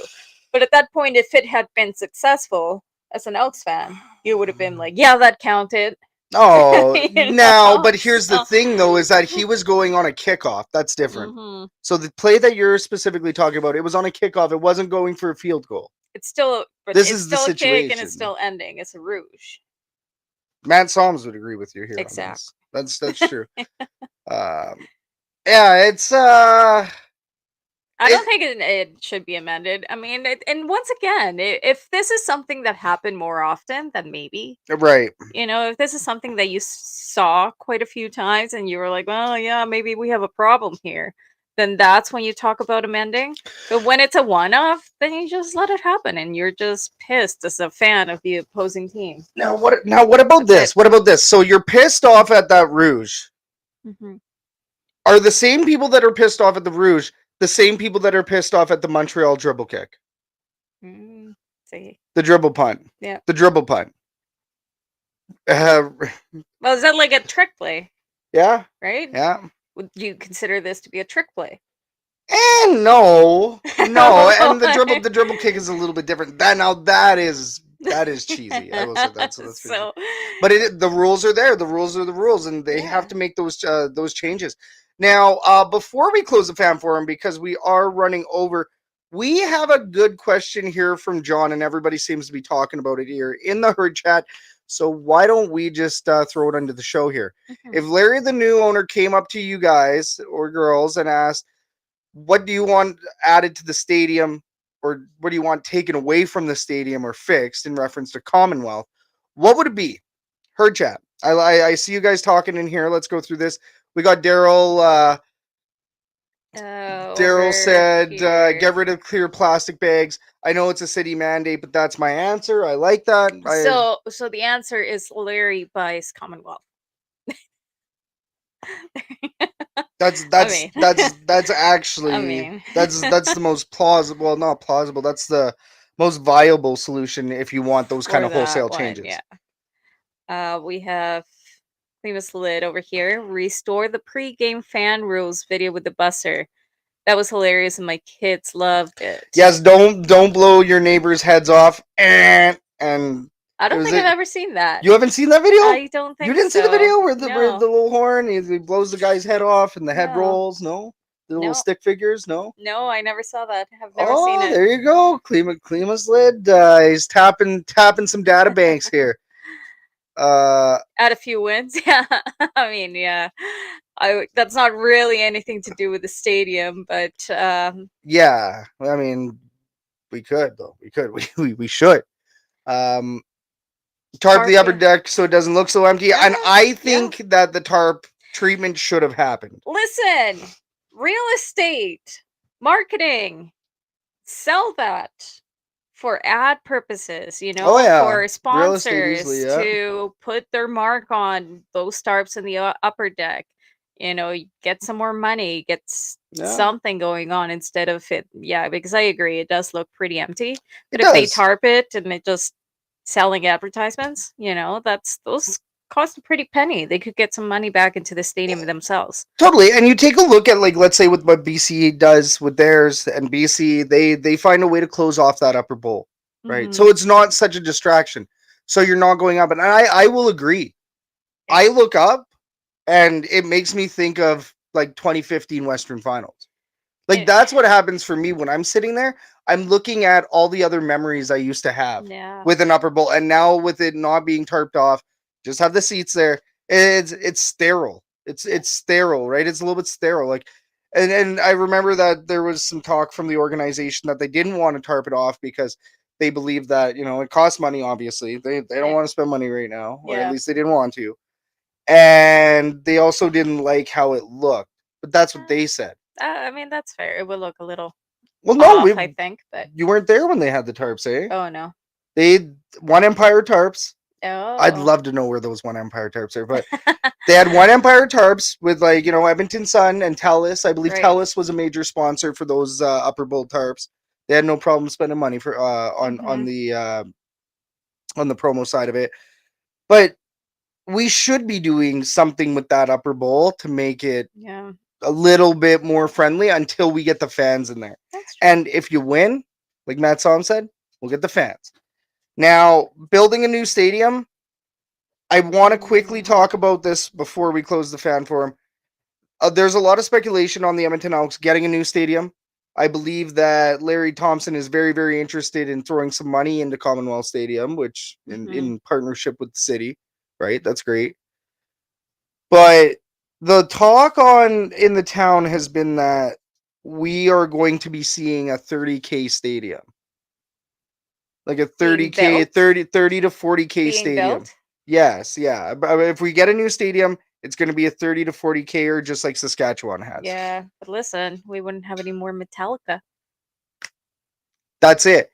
But at that point, if it had been successful, as an Elks fan, you would have been like, yeah, that counted. Oh, now, but here's the thing, though, is that he was going on a kickoff. That's different. Mm-hmm. So the play that you're specifically talking about, it was on a kickoff. It wasn't going for a field goal. It's still, but this it's is still the a situation. kick, and it's still ending. It's a Rouge. Matt Soms would agree with you here. Exactly. That's true. It's I don't think it should be amended. I mean, and once again, if this is something that happened more often, then maybe. Right. If this is something that you saw quite a few times and you were like, well, yeah, maybe we have a problem here, then that's when you talk about amending. But when it's a one-off, then you just let it happen and you're just pissed as a fan of the opposing team. Now, what about this? What about this? So you're pissed off at that Rouge. Mm-hmm. Are the same people that are pissed off at the Rouge the same people that are pissed off at the Montreal dribble kick? See. The dribble punt. Yeah. The dribble punt. Well, is that like a trick play? Yeah. Right? Yeah. Would you consider this to be a trick play? No. And the dribble kick is a little bit different. That is cheesy. I will say that's so. But the rules are there. The rules are the rules, and they have to make those changes. Now, before we close the fan forum, because we are running over, we have a good question here from John, and everybody seems to be talking about it here in the herd chat. So why don't we just throw it under the show here? Mm-hmm. If Larry, the new owner, came up to you guys or girls and asked, what do you want added to the stadium, or what do you want taken away from the stadium or fixed in reference to Commonwealth, what would it be? Herd chat. I see you guys talking in here. Let's go through this. We got Daryl. Daryl said, get rid of clear plastic bags. I know it's a city mandate, but that's my answer. I like that. So the answer is Larry buys Commonwealth. That's actually that's the most plausible. Well, not plausible. That's the most viable solution if you want those kind of wholesale changes. Yeah. We have famous lid over here. Restore the pre-game fan rules video with the busser. That was hilarious, and my kids loved it. Yes, don't blow your neighbors' heads off. And I don't think I've ever seen that. You haven't seen that video? I don't think you didn't see the video where the little horn he blows the guy's head off and the head rolls. No, the little stick figures. No, I never saw that. I've never seen it. There you go, Klima's lid. He's tapping some data banks here. Add a few wins. Yeah, I mean, yeah. That's not really anything to do with the stadium, but yeah, I mean, we could though. We should. Tarp the upper deck so it doesn't look so empty. Yeah, and I think that the tarp treatment should have happened. Listen, real estate, marketing, sell that for ad purposes, for sponsors to put their mark on those tarps in the upper deck. Get some more money, get something going on instead of it. Yeah, because I agree, it does look pretty empty. But if they tarp it and it just selling advertisements, those cost a pretty penny. They could get some money back into the stadium themselves. Totally. And you take a look at, like, let's say with what BC does with theirs, and BC, they find a way to close off that upper bowl, right? Mm-hmm. So it's not such a distraction. So you're not going up. And I will agree. I look up and it makes me think of like 2015 Western Finals. Like, that's what happens for me when I'm sitting there. I'm looking at all the other memories I used to have with an upper bowl, and now with it not being tarped off, just have the seats there. It's sterile. It's sterile, right? It's a little bit sterile. Like, and I remember that there was some talk from the organization that they didn't want to tarp it off because they believe that, you know, it costs money. Obviously, they don't want to spend money right now, or at least they didn't want to. And they also didn't like how it looked, but that's what they said. I mean, that's fair. It would look a little no, off, I think, but you weren't there when they had the tarps, eh? oh no, They One Empire tarps. oh, I'd love to know where those One Empire tarps are, but they had One Empire tarps with, like, you know, Edmonton Sun and TELUS. I believe TELUS was a major sponsor for those upper bowl tarps. They had no problem spending money for on the promo side of it, but we should be doing something with that upper bowl to make it a little bit more friendly until we get the fans in there. And if you win, like Matt Som said, we'll get the fans. Now, building a new stadium, I want to quickly talk about this before we close the fan forum. There's a lot of speculation on the Edmonton Elks getting a new stadium. I believe that Larry Thompson is very, very interested in throwing some money into Commonwealth Stadium, which in partnership with the city. Right, that's great. But the talk in the town has been that we are going to be seeing a 30K stadium, like a 30K, 30 to 40K stadium. Built? Yes, yeah. But if we get a new stadium, it's going to be a 30 to 40K, or just like Saskatchewan has. Yeah, but listen, we wouldn't have any more Metallica. That's it.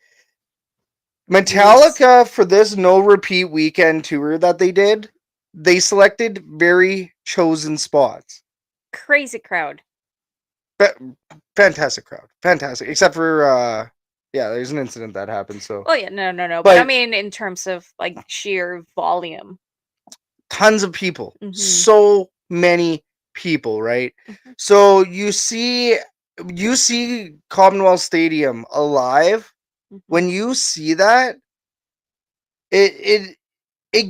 Metallica, for this no repeat weekend tour that they did, they selected very chosen spots. Crazy crowd. Fantastic crowd. Fantastic. Except for there's an incident that happened. So yeah, no. But I mean, in terms of like sheer volume. Tons of people. So many people, right? So you see Commonwealth Stadium alive. When you see that, it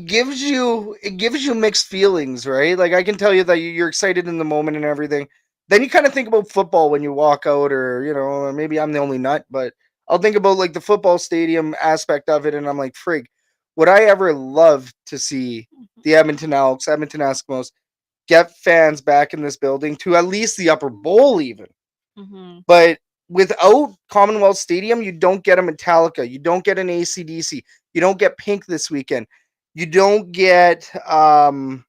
gives you mixed feelings, right? Like, I can tell you that you're excited in the moment and everything. Then you kind of think about football when you walk out, or, you know, maybe I'm the only nut, but I'll think about like the football stadium aspect of it, and I'm like, frig, would I ever love to see the Edmonton Elks, Edmonton Eskimos get fans back in this building to at least the upper bowl even. But without Commonwealth Stadium, you don't get a Metallica, you don't get an AC/DC, you don't get Pink this weekend, you don't get the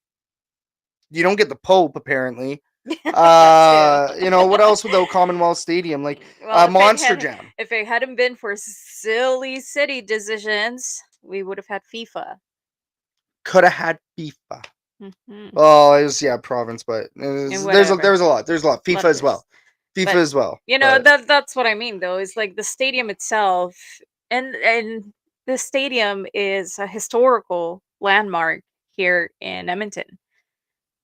Pope, apparently. You know, what else without Commonwealth Stadium? Like, Monster Jam. If it hadn't been for silly city decisions, we would have had FIFA. Could have had FIFA. Oh, it was province, but there's a lot. There's a lot. FIFA as well. FIFA as well. You know, that's what I mean, though. Is like the stadium itself, and the stadium is a historical landmark here in Edmonton.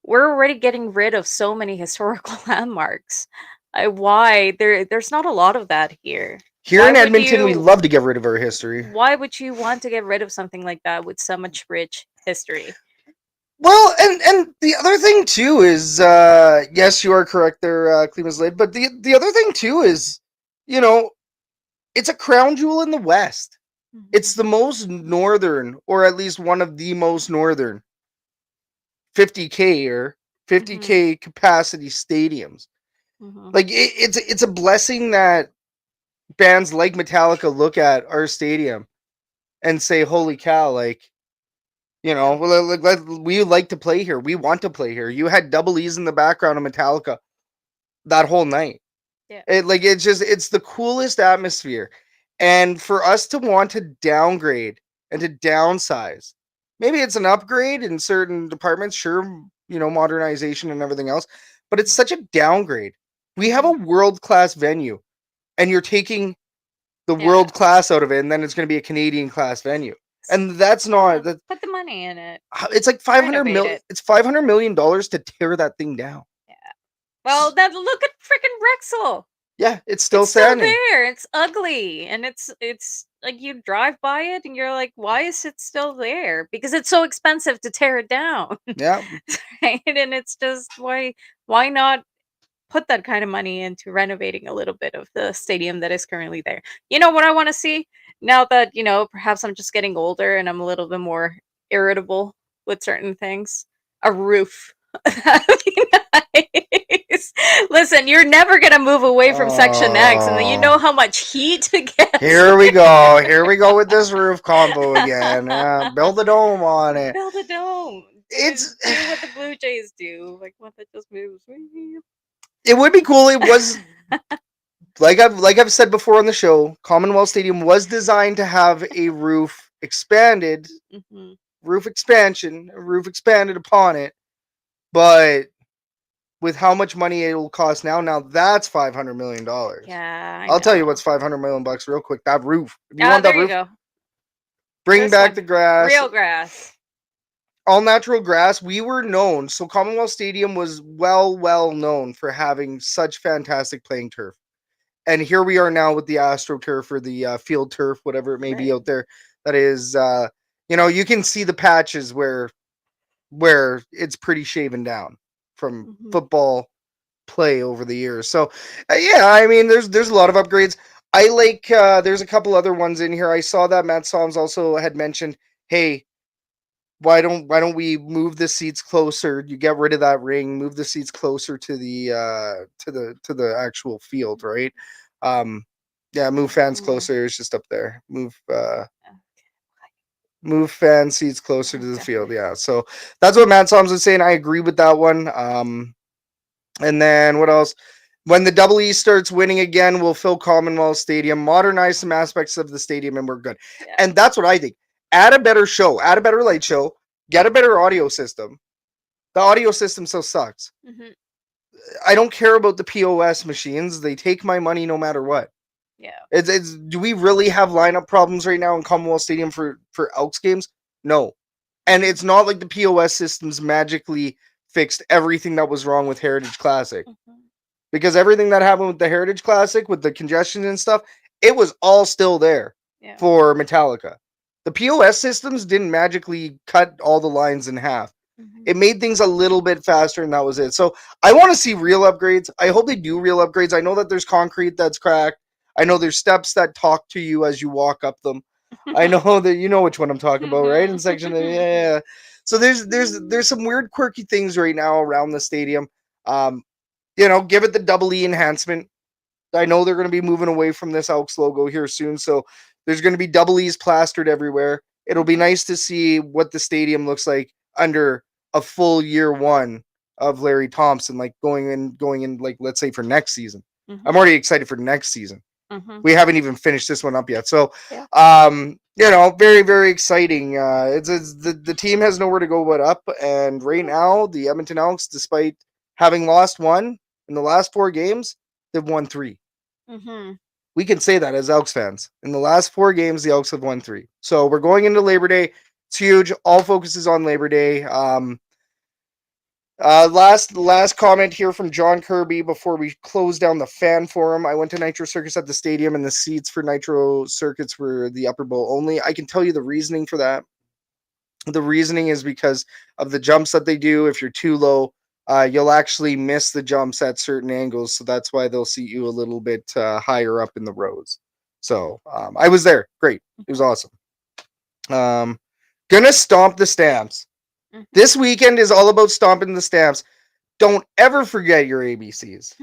We're already getting rid of so many historical landmarks. Why there's not a lot of that here. Here in Edmonton, we love to get rid of our history. Why would you want to get rid of something like that with so much rich history? Well, and the other thing too is, yes, you are correct there, Klima's Lid, but the other thing too is, you know, it's a crown jewel in the West. It's the most northern, or at least one of the most northern 50K or 50K capacity stadiums. Like, it's a blessing that bands like Metallica look at our stadium and say, holy cow, like, you know, we like to play here. We want to play here. You had double E's in the background of Metallica that whole night. Yeah. It's the coolest atmosphere. And for us to want to downgrade and to downsize, maybe it's an upgrade in certain departments, sure, you know, modernization and everything else, but it's such a downgrade. We have a world-class venue, and you're taking the world class out of it, and then it's going to be a Canadian class venue. And that's not put the money in it. It's like $500 million. It's $500 million to tear that thing down. Yeah. Well, then look at freaking Rexall. Yeah, it's still standing. Still there. It's ugly, and it's like you drive by it, and you're like, why is it still there? Because it's so expensive to tear it down. Yeah. Right? And it's just why not put that kind of money into renovating a little bit of the stadium that is currently there. You know what I want to see now that, perhaps I'm just getting older and I'm a little bit more irritable with certain things? A roof. That'd be nice. Listen, you're never gonna move away from Section X, and then you know how much heat it gets. Here we go. Here we go with this roof combo again. Build a dome on it. Build a dome. It's do what the Blue Jays do, like one that just moves. It would be cool. It was like I've said before on the show. Commonwealth Stadium was designed to have a roof expanded, roof expansion, a roof expanded upon it. But with how much money it will cost now that's $500 million. Yeah, I'll tell you what's $500 million real quick. That roof. If you want there that roof, you go. Bring back the grass. Real grass. All natural grass. We were known. So Commonwealth Stadium was well known for having such fantastic playing turf. And here we are now with the AstroTurf or the field turf, whatever it may be out there. That is, you can see the patches where it's pretty shaven down from football play over the years. So I mean, there's a lot of upgrades. I like there's a couple other ones in here. I saw that Matt Soms also had mentioned, hey, why don't we move the seats closer? You get rid of that ring, move the seats closer to the actual field, right? Move fans closer. It's just up there. Move fan seats closer to the field. Yeah. So that's what Matt Soms was saying. I agree with that one. And then what else? When the Double E starts winning again, we'll fill Commonwealth Stadium, modernize some aspects of the stadium, and we're good. Yeah. And that's what I think. Add a better show, add a better light show, get a better audio system. The audio system still sucks. I don't care about the POS machines. They take my money no matter what. Yeah. Do we really have lineup problems right now in Commonwealth Stadium for Elks games? No. And it's not like the POS systems magically fixed everything that was wrong with Heritage Classic. Because everything that happened with the Heritage Classic, with the congestion and stuff, it was all still there for Metallica. The POS systems didn't magically cut all the lines in half. It made things a little bit faster, and that was it. So I want to see real upgrades. I hope they do real upgrades. I know that there's concrete that's cracked. I know there's steps that talk to you as you walk up them. I know that you know which one I'm talking about, right? In section, yeah. So there's some weird, quirky things right now around the stadium. Give it the Double E enhancement. I know they're going to be moving away from this Elks logo here soon, so there's going to be Double E's plastered everywhere. It'll be nice to see what the stadium looks like under a full year one of Larry Thompson, like going in, like, let's say for next season. I'm already excited for next season. We haven't even finished this one up yet. So, very, very exciting. The team has nowhere to go but up. And right now, the Edmonton Elks, despite having lost one in the last 4 games, they've won 3. We can say that as Elks fans. In the last 4 games, the Elks have won 3. So we're going into Labor Day. It's huge. All focus is on Labor Day. Last comment here from John Kirby before we close down the fan forum. I went to Nitro Circus at the stadium, and the seats for Nitro Circuits were the upper bowl only. I can tell you the reasoning for that. The reasoning is because of the jumps that they do. If you're too low, you'll actually miss the jumps at certain angles. So that's why they'll seat you a little bit higher up in the rows. So I was there. Great. It was awesome. Gonna stomp the Stamps. This weekend is all about stomping the Stamps. Don't ever forget your ABCs.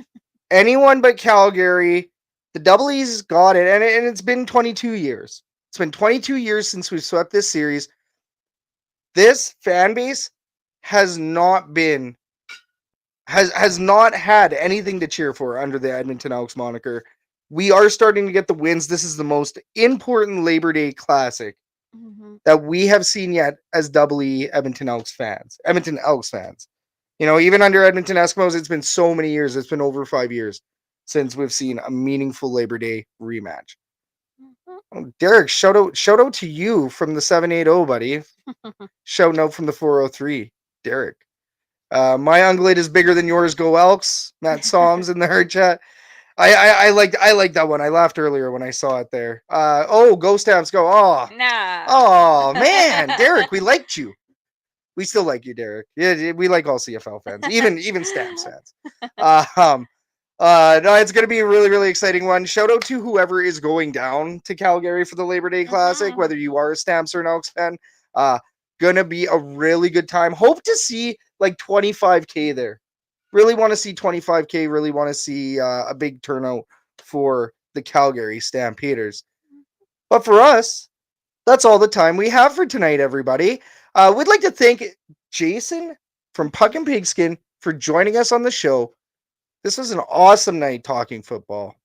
Anyone but Calgary. The Double E's got it. And it's been 22 years. It's been 22 years since we've swept this series. This fan base has not had anything to cheer for under the Edmonton Elks moniker. We are starting to get the wins. This is the most important Labor Day classic that we have seen yet as Double E Edmonton Elks fans. Even under Edmonton Eskimos, it's been so many years. It's been over 5 years since we've seen a meaningful Labor Day rematch. Oh, Derek, shout out to you from the 780, buddy. Shouting out from the 403, Derek. My ungulate is bigger than yours. Go Elks. Matt Soms in the herd chat. I like that one. I laughed earlier when I saw it there. Go Stamps, go. Oh man, Derek, we liked you. We still like you, Derek. Yeah, we like all CFL fans, even Stamps fans. No, it's going to be a really, really exciting one. Shout out to whoever is going down to Calgary for the Labor Day Classic, whether you are a Stamps or an Elks fan. Going to be a really good time. Hope to see like 25K there. Really want to see 25K. Really want to see a big turnout for the Calgary Stampeders. But for us, that's all the time we have for tonight, everybody. We'd like to thank Jason from Puck and Pigskin for joining us on the show. This was an awesome night talking football.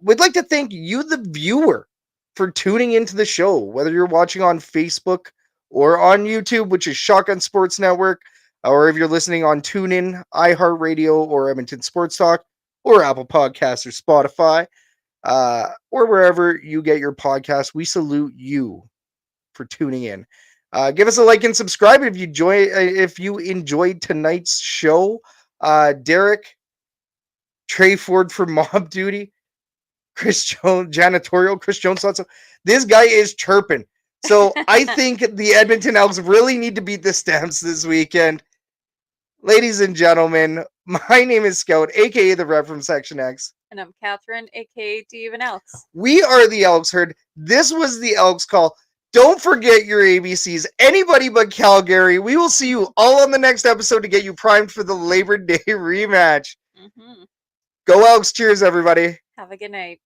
We'd like to thank you, the viewer, for tuning into the show, whether you're watching on Facebook or on YouTube, which is Shotgun Sports Network, or if you're listening on TuneIn, iHeartRadio, or Edmonton Sports Talk, or Apple Podcasts or Spotify, or wherever you get your podcasts. We salute you for tuning in. Give us a like and subscribe if you enjoyed tonight's show. Derek, Trey Ford for Mob Duty, Chris Jones, janitorial, Chris Jones thought so. This guy is chirping. So I think the Edmonton Elks really need to beat the Stamps this weekend. Ladies and gentlemen, my name is Scout, aka the Rev from Section X. And I'm Catherine, aka Do You Even Elks? We are the Elks Herd. This was the Elks Call. Don't forget your ABCs. Anybody but Calgary. We will see you all on the next episode to get you primed for the Labor Day rematch. Go Elks. Cheers, everybody. Have a good night.